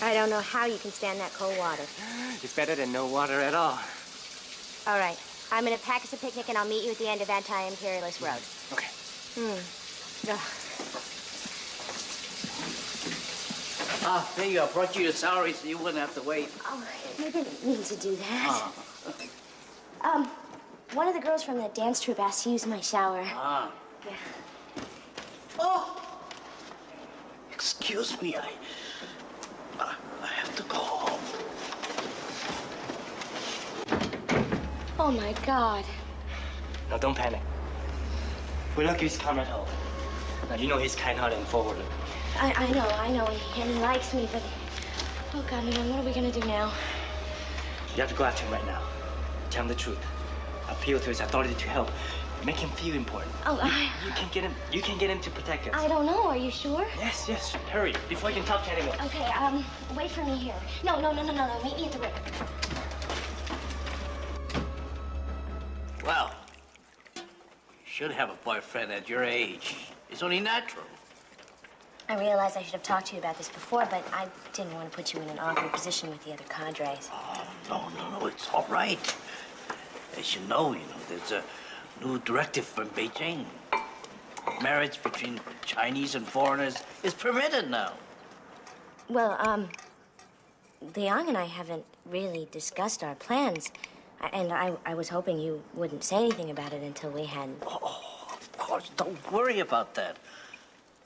S1: I don't know how you can stand that cold water.
S7: It's better than no water at all.
S1: All right. I'm gonna pack us a picnic and I'll meet you at the end of Anti-Imperialist Road.
S7: Okay.
S12: There you go. I brought you your salary so you wouldn't have to wait.
S1: Oh, I didn't mean to do that. One of the girls from the dance troupe asked to use my shower.
S12: Ah.
S1: Yeah.
S12: Oh! Excuse me, I have to go home.
S1: Oh, my God.
S7: Now, don't panic. We're lucky he's coming home. Now, you know he's kind-hearted and forward.
S1: I know, and he likes me, but... Oh, God, man, what are we gonna do now?
S7: You have to go after him right now. Tell him the truth. Appeal to his authority to help. Make him feel important.
S1: Oh,
S7: You can get him to protect us.
S1: I don't know. Are you sure?
S7: Yes. Hurry, before he can talk to anyone.
S1: Okay, wait for me here. No. Meet me at the river.
S12: Well, you should have a boyfriend at your age. It's only natural.
S1: I realize I should have talked to you about this before, but I didn't want to put you in an awkward position with the other cadres.
S12: Oh, no, it's all right. As you know, there's a new directive from Beijing. Marriage between Chinese and foreigners is permitted now.
S1: Well, Liang and I haven't really discussed our plans. And I was hoping you wouldn't say anything about it until we had...
S12: Oh, of course, don't worry about that.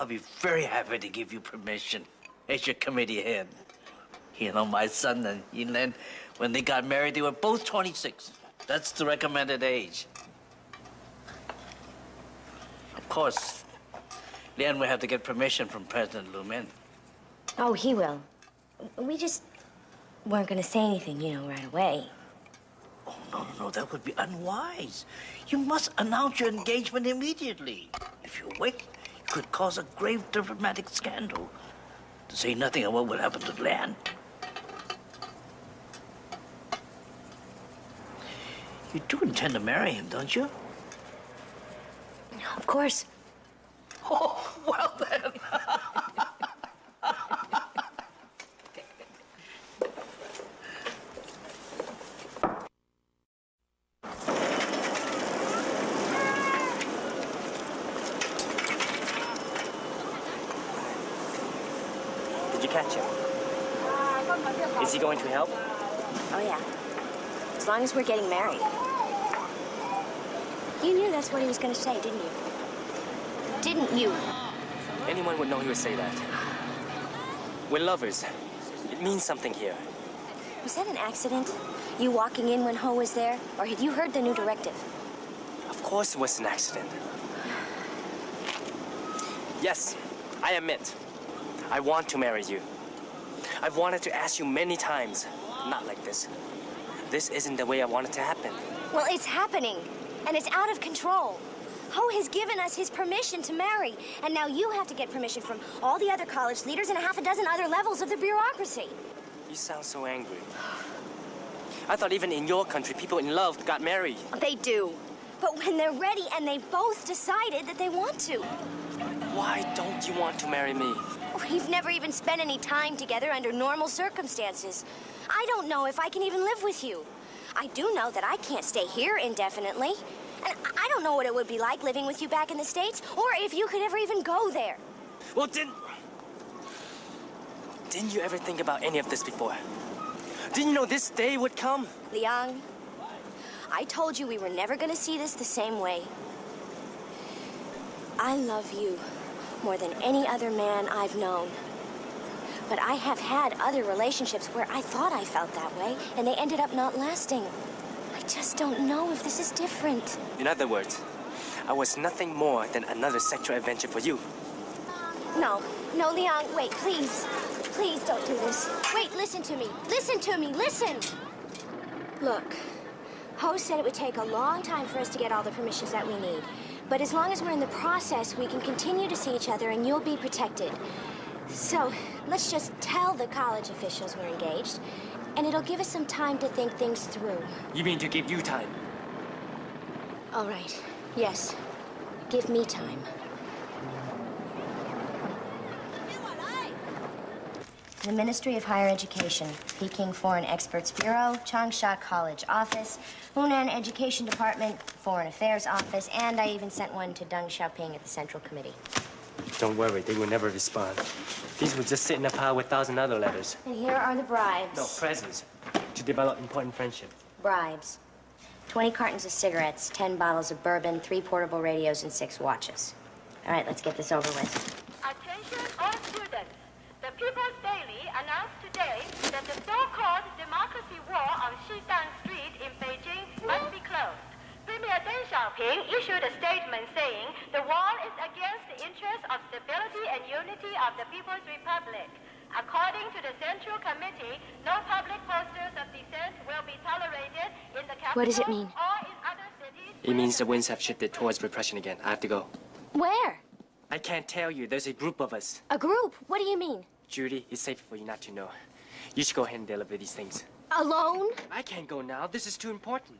S12: I'll be very happy to give you permission as your committee head. My son and Yinlen, when they got married, they were both 26. That's the recommended age. Of course, Lian will have to get permission from President Lu Min.
S1: Oh, he will. We just weren't going to say anything, right away.
S12: Oh, no, that would be unwise. You must announce your engagement immediately. If you wait, it could cause a grave diplomatic scandal. To say nothing of what will happen to Lian. You do intend to marry him, don't you?
S1: Of course.
S12: Oh, well then.
S7: Did you catch him? Is he going to help?
S1: Oh, yeah. As long as we're getting married. You knew that's what he was going to say, didn't you? Didn't you?
S7: Anyone would know he would say that. We're lovers. It means something here.
S1: Was that an accident? You walking in when Ho was there? Or had you heard the new directive?
S7: Of course it was an accident. Yes, I admit. I want to marry you. I've wanted to ask you many times. Not like this. This isn't the way I want it to happen.
S1: Well, it's happening. And it's out of control. Ho has given us his permission to marry. And now you have to get permission from all the other college leaders and a half a dozen other levels of the bureaucracy.
S7: You sound so angry. I thought even in your country, people in love got married.
S1: They do. But when they're ready and they've both decided that they want to.
S7: Why don't you want to marry me?
S1: We've never even spent any time together under normal circumstances. I don't know if I can even live with you. I do know that I can't stay here indefinitely. And I don't know what it would be like living with you back in the States, or if you could ever even go there.
S7: Well, didn't you ever think about any of this before? Didn't you know this day would come?
S1: Liang, I told you we were never going to see this the same way. I love you more than any other man I've known. But I have had other relationships where I thought I felt that way, and they ended up not lasting. I just don't know if this is different.
S7: In other words, I was nothing more than another sexual adventure for you.
S1: No, Liang, wait, please. Please don't do this. Wait, listen to me. Listen to me, listen! Look, Ho said it would take a long time for us to get all the permissions that we need. But as long as we're in the process, we can continue to see each other and you'll be protected. So, let's just tell the college officials we're engaged, and it'll give us some time to think things through.
S7: You mean to give you time?
S1: All right. Yes. Give me time. The Ministry of Higher Education, Peking Foreign Experts Bureau, Changsha College Office, Hunan Education Department, Foreign Affairs Office, and I even sent one to Deng Xiaoping at the Central Committee.
S7: Don't worry, they will never respond. These will just sit in a pile with 1,000 other letters.
S1: And here are the bribes.
S7: No, presents. To develop important friendship.
S1: Bribes. 20 cartons of cigarettes, 10 bottles of bourbon, 3 portable radios, and 6 watches. All right, let's get this over with.
S16: Attention all students. The People's Daily announced today that the so-called Democracy Wall on Xidang Street in Beijing must be closed. Premier Deng Xiaoping issued a statement saying the wall is against the interests of stability and unity of the People's Republic. According to the Central Committee, no public posters of dissent will be tolerated in the capital
S1: What does it mean?
S16: or in other cities.
S7: It means the winds have shifted towards repression again. I have to go.
S1: Where?
S7: I can't tell you. There's a group of us.
S1: A group? What do you mean?
S7: Judy, it's safer for you not to know. You should go ahead and deliver these things.
S1: Alone?
S7: I can't go now. This is too important.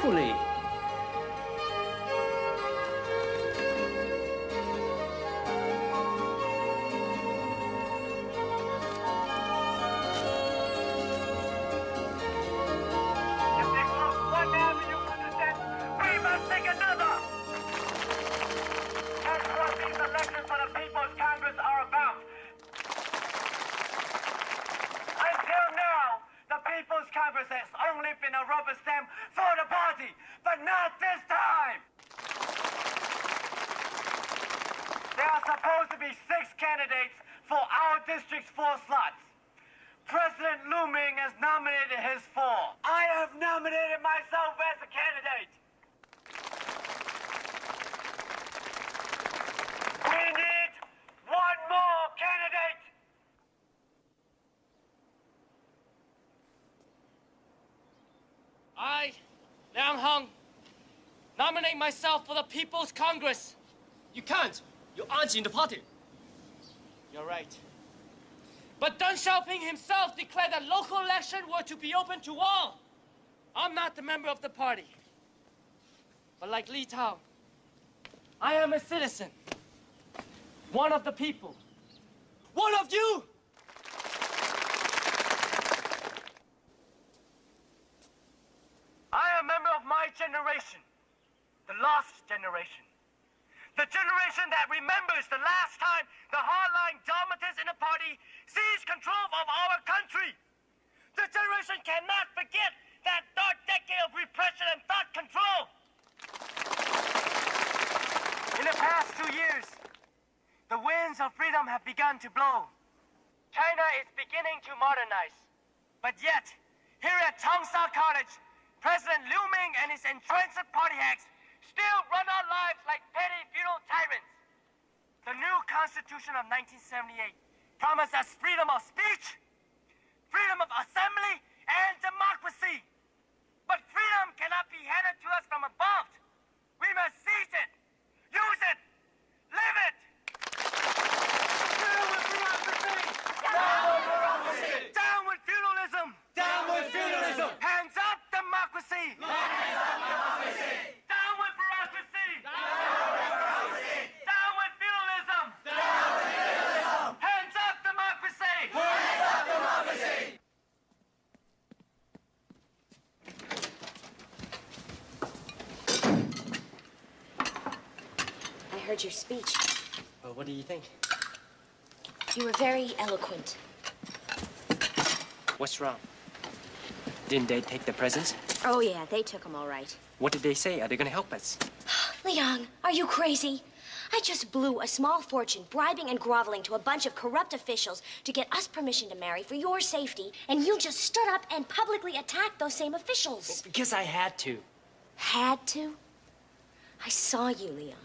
S12: carefully.
S7: Nominate myself for the People's Congress.
S17: You can't. You aren't in the party.
S7: You're right. But Deng Xiaoping himself declared that local elections were to be open to all. I'm not the member of the party. But like Li Tao, I am a citizen. One of the people. One of you!
S18: I am a member of my generation. The lost generation. The generation that remembers the last time the hardline dogmatists in the party seized control of our country. The generation cannot forget that dark decade of repression and thought control. In the past 2 years, the winds of freedom have begun to blow. China is beginning to modernize. But yet, here at Changsha College, President Liu Ming and his entrenched party hacks still run our lives like petty feudal tyrants. The new Constitution of 1978 promised us freedom of speech, freedom of assembly, and democracy. But freedom cannot be handed to us from above. We must seize it, use it, live it. Down with bureaucracy! Down with bureaucracy! Down with feudalism! Down with feudalism! Hands up democracy! Hands up democracy! Down with bureaucracy! Down with bureaucracy! Down with feudalism! Down with feudalism! Hands up democracy! Hands up democracy!
S1: I heard your speech.
S7: Well, what do you think?
S1: You were very eloquent.
S7: What's wrong? Didn't they take the presents?
S1: Oh, yeah, they took them all right.
S7: What did they say? Are they going to help us?
S1: Leon, are you crazy? I just blew a small fortune bribing and groveling to a bunch of corrupt officials to get us permission to marry for your safety, and you just stood up and publicly attacked those same officials.
S7: Because I had to.
S1: Had to? I saw you, Leon.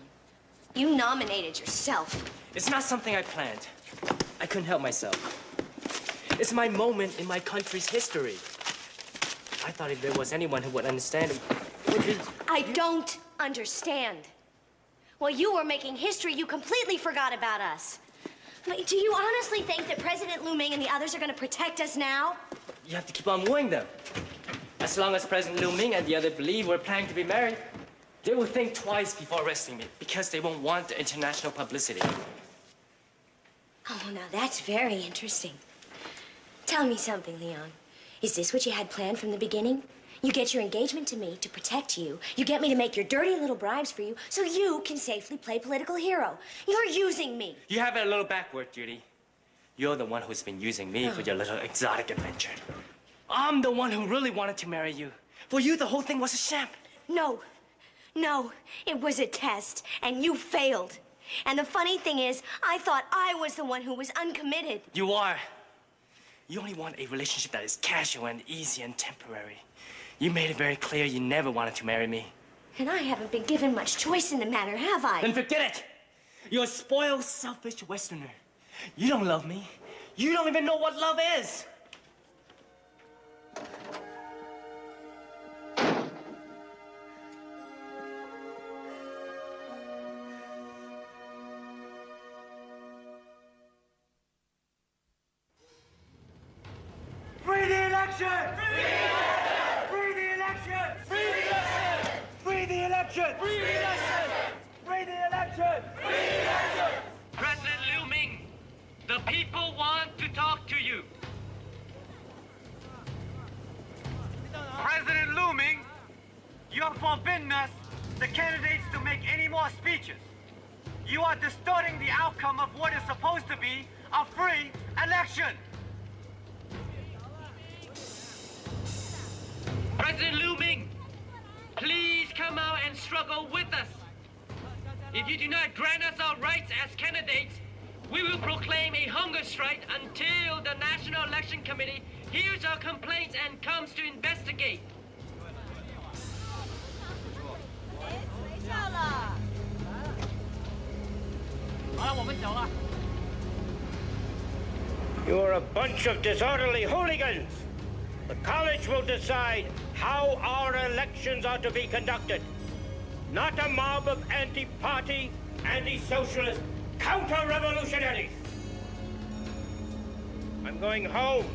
S1: You nominated yourself.
S7: It's not something I planned. I couldn't help myself. It's my moment in my country's history. I thought if there was anyone who would understand it would be...
S1: I don't understand. While you were making history, you completely forgot about us. I mean, do you honestly think that President Liu Ming and the others are going to protect us now?
S7: You have to keep on wooing them. As long as President Liu Ming and the others believe we're planning to be married, they will think twice before arresting me because they won't want the international publicity.
S1: Oh, now that's very interesting. Tell me something, Leon. Is this what you had planned from the beginning? You get your engagement to me to protect you. You get me to make your dirty little bribes for you so you can safely play political hero. You're using me.
S7: You have it a little backward, Judy. You're the one who's been using me for your little exotic adventure. I'm the one who really wanted to marry you. For you, the whole thing was a sham.
S1: No. No, it was a test, and you failed. And the funny thing is, I thought I was the one who was uncommitted.
S7: You are. You only want a relationship that is casual and easy and temporary. You made it very clear you never wanted to marry me.
S1: And I haven't been given much choice in the matter, have I?
S7: Then forget it. You're a spoiled, selfish Westerner. You don't love me. You don't even know what love is.
S18: Free the election! Free the election! Free the election! Free the election! Free election! Free the election! Free election!
S19: President Liu Ming, the people want to talk to you.
S18: President Liu Ming, you have forbidden us, the candidates, to make any more speeches. You are distorting the outcome of what is supposed to be a free election.
S19: President Liu Ming, please come out and struggle with us. If you do not grant us our rights as candidates, we will proclaim a hunger strike until the National Election Committee hears our complaints and comes to investigate.
S3: You're a bunch of disorderly hooligans. The college will decide how our elections are to be conducted. Not a mob of anti-party, anti-socialist, counter-revolutionaries. I'm going home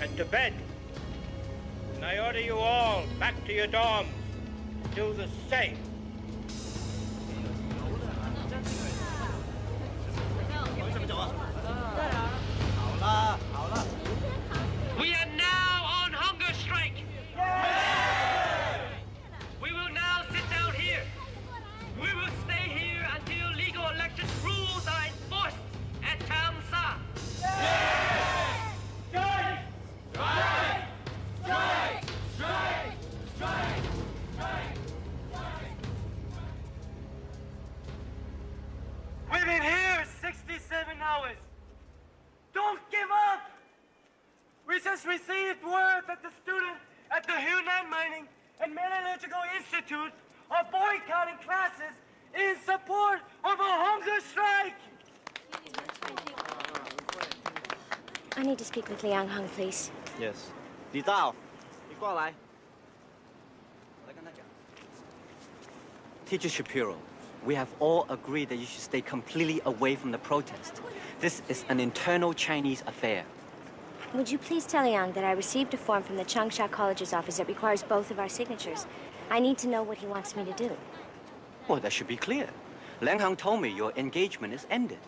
S3: and to bed. And I order you all back to your dorms to do the same.
S19: We are now on hunger strike. We will now sit down here. We will stay here until legal election rules are enforced at Changsha.
S18: Strike! Strike! Strike! Strike! Strike! Strike! We've been here 67 hours. Don't give up! We just received word that the students at the Hunan Mining and Metallurgical Institute are boycotting classes in support of a hunger strike!
S1: I need to speak with Liang Heng, please.
S8: Yes. 李道，你过来。
S10: Teacher Shapiro, we have all agreed that you should stay completely away from the protest. This is an internal Chinese affair.
S1: Would you please tell Liang that I received a form from the Changsha College's office that requires both of our signatures? I need to know what he wants me to do.
S10: Well, that should be clear. Liang Heng told me your engagement is ended.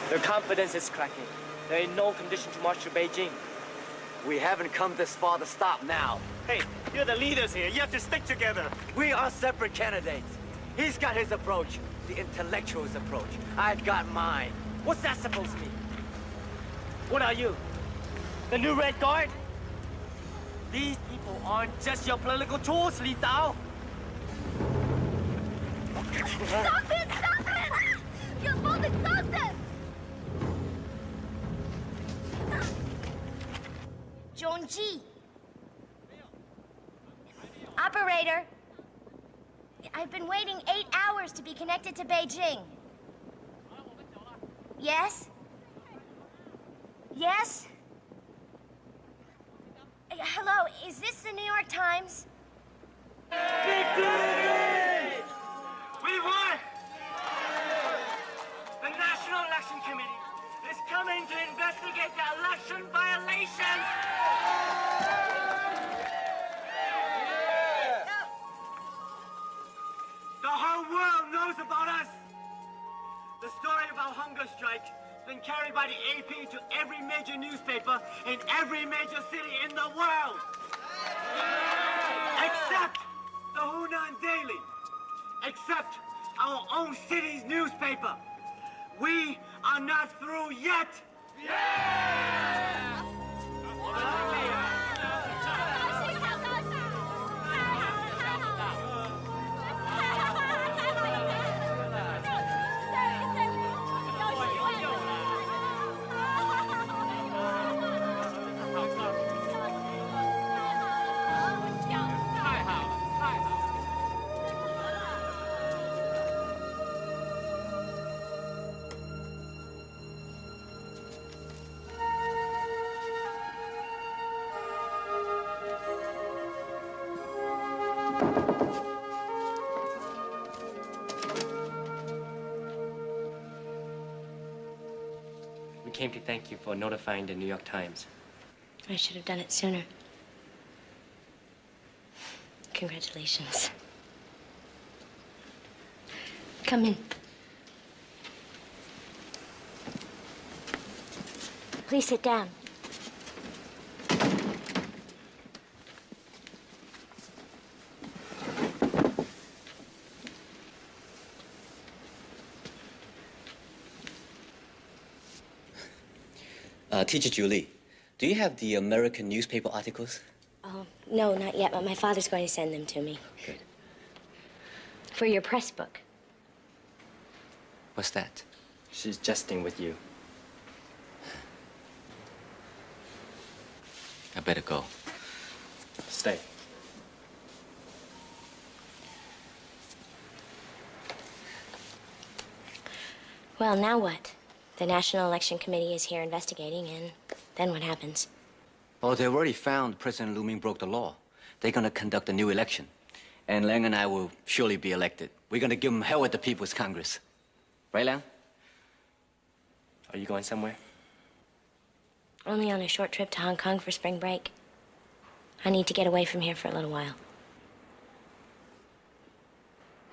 S7: Their confidence is cracking. They're in no condition to march to Beijing.
S8: We haven't come this far to stop now.
S18: Hey, you're the leaders here. You have to stick together.
S8: We are separate candidates. He's got his approach, the intellectual's approach. I've got mine.
S7: What's that supposed to mean? What are you? The new Red Guard? These people aren't just your political tools, Li Dao.
S14: Stop it! Stop it! You're both exhausted! Zhongji. Operator. I've been waiting 8 hours to be connected to Beijing. Yes? Yes? Hello, is this the New York Times?
S18: Victory! We won! The National Election Committee is coming to investigate the election violations! knows about us? The story of our hunger strike has been carried by the AP to every major newspaper in every major city in the world. Except the Hunan Daily. Except our own city's newspaper. We are not through yet.
S7: We came to thank you for notifying the New York Times.
S1: I should have done it sooner. Congratulations. Come in. Please sit down.
S10: Teacher Julie, do you have the American newspaper articles?
S1: Oh, no, not yet, but my father's going to send them to me.
S10: Good.
S1: For your press book.
S10: What's that?
S7: She's jesting with you.
S10: I better go.
S7: Stay.
S1: Well, now what? The National Election Committee is here investigating, and then what happens?
S10: Well, they've already found President Lu Ming broke the law. They're going to conduct a new election. And Lang and I will surely be elected. We're going to give them hell at the People's Congress. Right, Lang?
S7: Are you going somewhere?
S1: Only on a short trip to Hong Kong for spring break. I need to get away from here for a little while.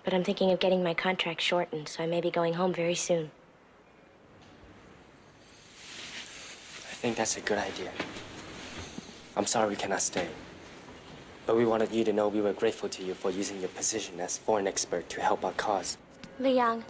S1: But I'm thinking of getting my contract shortened, so I may be going home very soon.
S7: I think that's a good idea. I'm sorry we cannot stay. But we wanted you to know we were grateful to you for using your position as foreign expert to help our cause.
S1: Liang.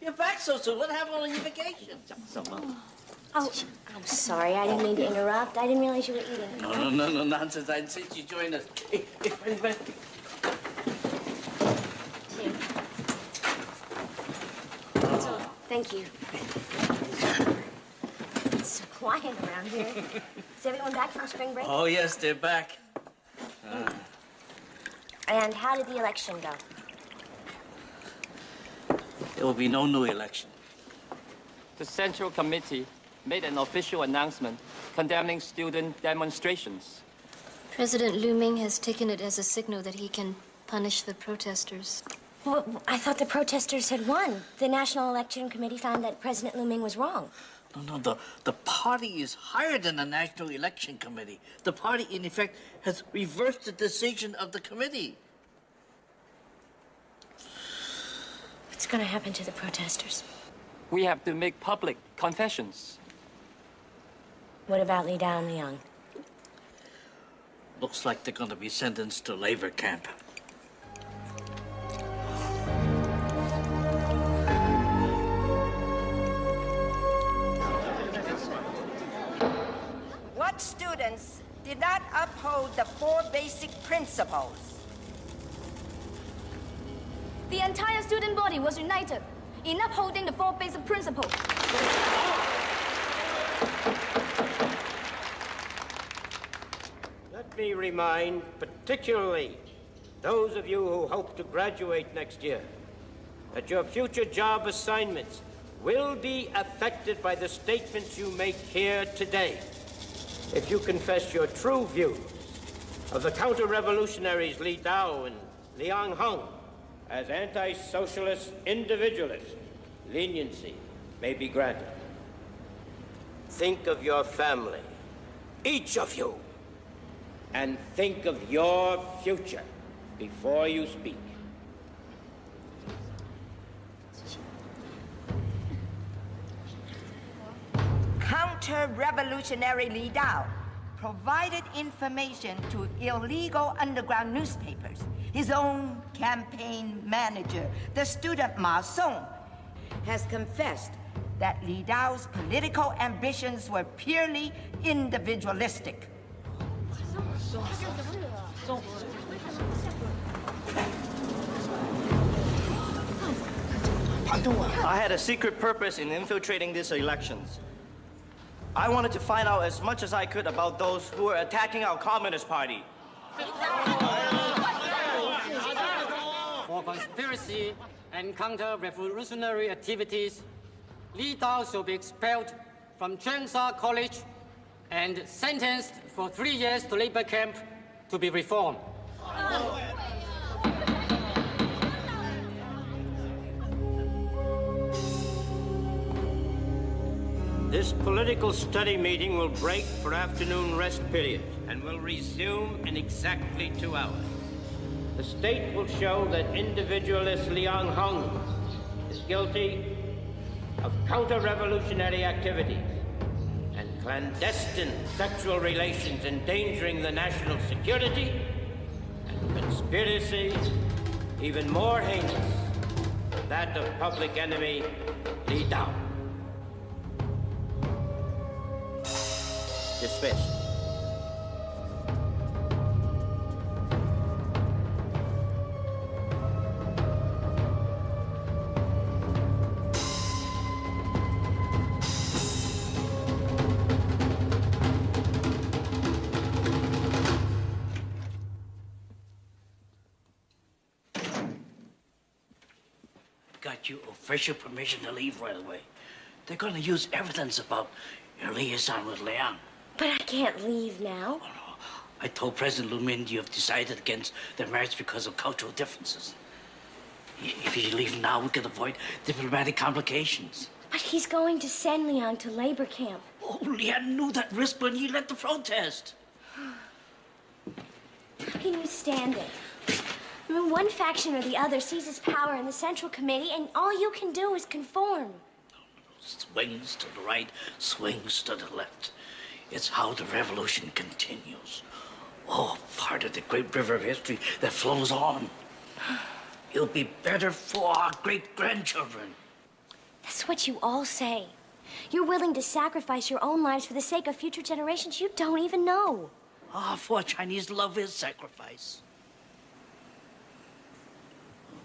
S12: You're back so soon. What happened on your vacation?
S1: Oh, I'm sorry. I didn't mean to interrupt. I didn't realize you were eating.
S12: No, nonsense. I insist you join us. Hey, Freddie.
S1: Oh. Thank you. It's so quiet around here. Is everyone back from spring break?
S12: Oh, yes, they're back.
S1: And how did the election go?
S12: There will be no new election.
S5: The Central Committee made an official announcement condemning student demonstrations.
S20: President Lu Ming has taken it as a signal that he can punish the protesters.
S1: Well, I thought the protesters had won. The National Election Committee found that President Lu Ming was wrong.
S12: No, the party is higher than the National Election Committee. The party, in effect, has reversed the decision of the committee.
S1: What's going to happen to the protesters?
S5: We have to make public confessions.
S1: What about Li Dao and Liang?
S12: Looks like they're going to be sentenced to labor camp.
S4: What students did not uphold the 4 basic principles?
S9: The entire student body was united in upholding the four basic principles.
S3: Let me remind particularly those of you who hope to graduate next year that your future job assignments will be affected by the statements you make here today. If you confess your true views of the counter-revolutionaries Li Dao and Liang Heng as anti-socialist individualists, leniency may be granted. Think of your family, each of you, and think of your future before you speak.
S4: Counter-revolutionary Li Dao provided information to illegal underground newspapers. His own campaign manager, the student Ma Song, has confessed that Li Dao's political ambitions were purely individualistic.
S21: I had a secret purpose in infiltrating these elections. I wanted to find out as much as I could about those who were attacking our Communist Party.
S15: For conspiracy and counter-revolutionary activities, Li Dao shall be expelled from Chengsha College and sentenced for 3 years to labor camp to be reformed.
S3: This political study meeting will break for afternoon rest period and will resume in exactly 2 hours. The state will show that individualist Liang Heng is guilty of counter-revolutionary activities and clandestine sexual relations endangering the national security, and conspiracy even more heinous than that of public enemy Li Dao. Dismissed.
S12: Got you official permission to leave right away. They're going to use evidence about your liaison with Liang.
S1: But I can't leave now.
S12: I told President Lu Min you have decided against their marriage because of cultural differences. If you leave now, we could avoid diplomatic complications.
S1: But he's going to send Liang to labor camp.
S12: Oh, Liang knew that risk when he led the protest.
S1: How can you stand it? I mean, one faction or the other seizes power in the Central Committee, and all you can do is conform.
S12: Swings to the right, swings to the left. It's how the revolution continues. Oh, part of the great river of history that flows on. It'll be better for our great-grandchildren.
S1: That's what you all say. You're willing to sacrifice your own lives for the sake of future generations you don't even know.
S12: Ah, for Chinese, love is sacrifice.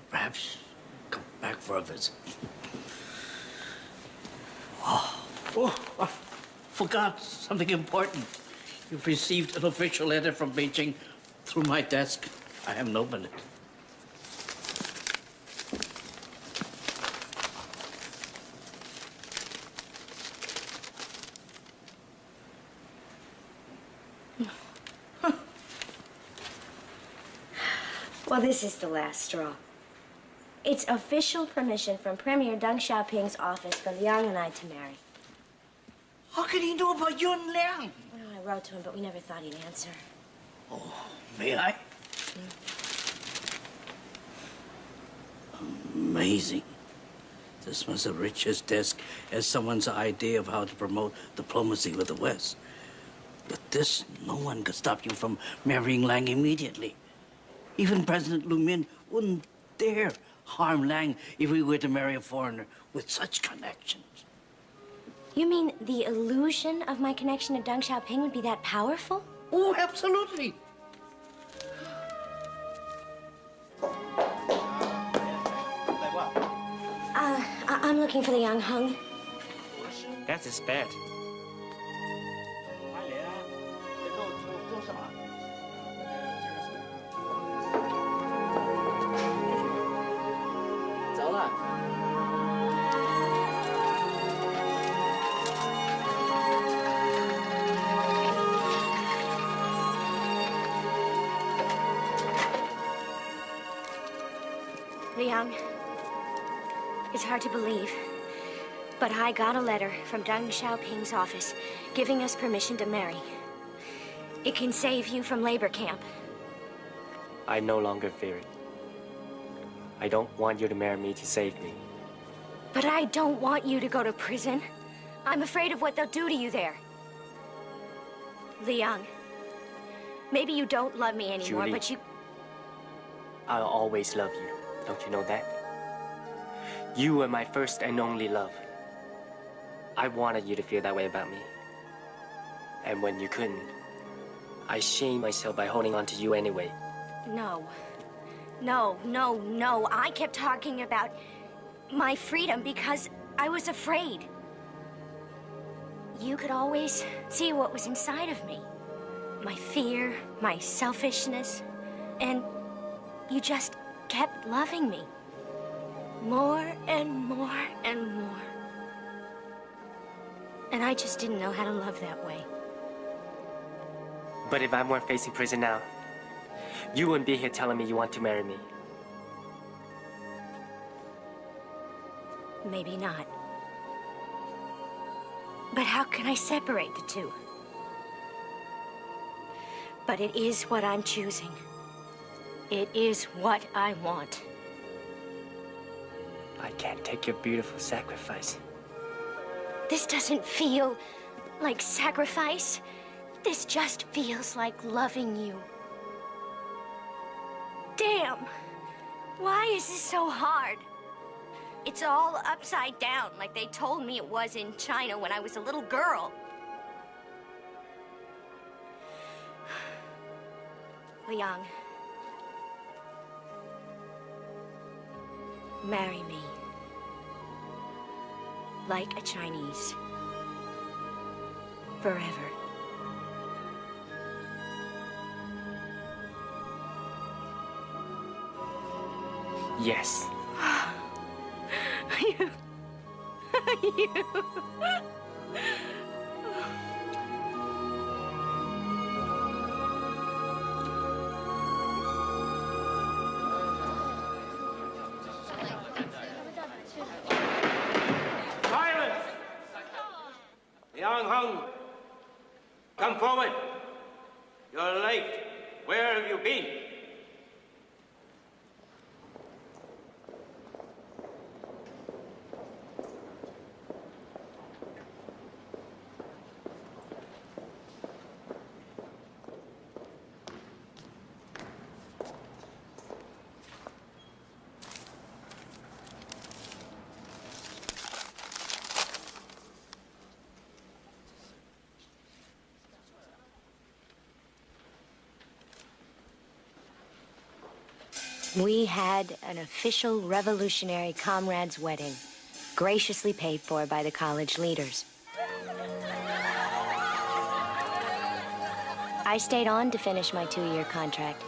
S12: Perhaps come back for a visit. Oh, I forgot something important. You've received an official letter from Beijing through my desk. I haven't opened it.
S1: Well, this is the last straw. It's official permission from Premier Deng Xiaoping's office for Liang and I to marry.
S12: How can he know about you and Liang?
S1: Well, I wrote to him, but we never thought he'd answer.
S12: Oh, may I? Amazing. This must have reached his desk as someone's idea of how to promote diplomacy with the West. With this, no one could stop you from marrying Liang immediately. Even President Lu Min wouldn't dare harm Liang if we were to marry a foreigner with such connections.
S1: You mean the illusion of my connection to Deng Xiaoping would be that powerful?
S12: Oh, absolutely.
S1: looking for Liang Hung.
S7: That's his bed.
S1: Liang, it's hard to believe, but I got a letter from Deng Xiaoping's office giving us permission to marry. It can save you from labor camp.
S7: I no longer fear it. I don't want you to marry me to save me.
S1: But I don't want you to go to prison. I'm afraid of what they'll do to you there. Liang, maybe you don't love me anymore,
S7: Julie,
S1: but you...
S7: I'll always love you. Don't you know that? You were my first and only love. I wanted you to feel that way about me. And when you couldn't, I shamed myself by holding on to you anyway.
S1: No. No, no, no. I kept talking about my freedom because I was afraid. You could always see what was inside of me. My fear, my selfishness, and you just kept loving me. More and more and more. And I just didn't know how to love that way.
S7: But if I weren't facing prison now, you wouldn't be here telling me you want to marry me.
S1: Maybe not. But how can I separate the two? But it is what I'm choosing. It is what I want.
S7: I can't take your beautiful sacrifice.
S1: This doesn't feel like sacrifice. This just feels like loving you. Damn! Why is this so hard? It's all upside down, like they told me it was in China when I was a little girl. Liang, marry me. Like a Chinese. Forever.
S7: Yes.
S1: You.
S3: Silence! Liang Hung, come forward. You're late. Where have you been?
S1: We had an official revolutionary comrades' wedding, graciously paid for by the college leaders. I stayed on to finish my 2-year contract,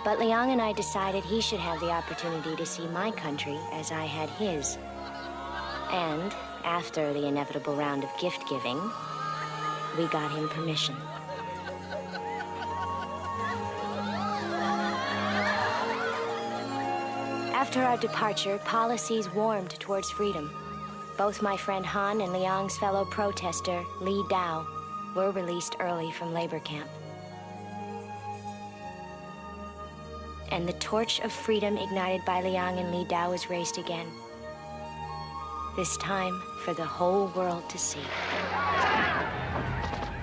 S1: but Liang and I decided he should have the opportunity to see my country as I had his. And after the inevitable round of gift-giving, we got him permission. After our departure, policies warmed towards freedom. Both my friend Han and Liang's fellow protester, Li Dao, were released early from labor camp. And the torch of freedom ignited by Liang and Li Dao was raised again. This time for the whole world to see.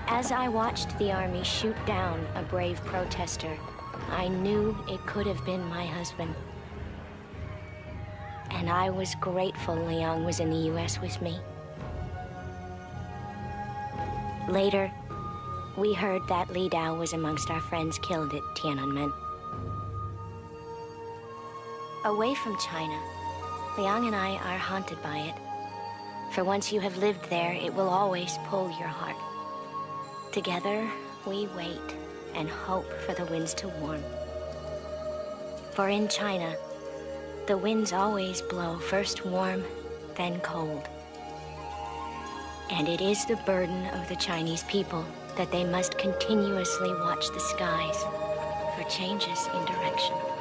S1: As I watched the army shoot down a brave protester, I knew it could have been my husband. And I was grateful Liang was in the U.S. with me. Later, we heard that Li Dao was amongst our friends killed at Tiananmen. Away from China, Liang and I are haunted by it. For once you have lived there, it will always pull your heart. Together, we wait and hope for the winds to warm. For in China, the winds always blow first warm, then cold. And it is the burden of the Chinese people that they must continuously watch the skies for changes in direction.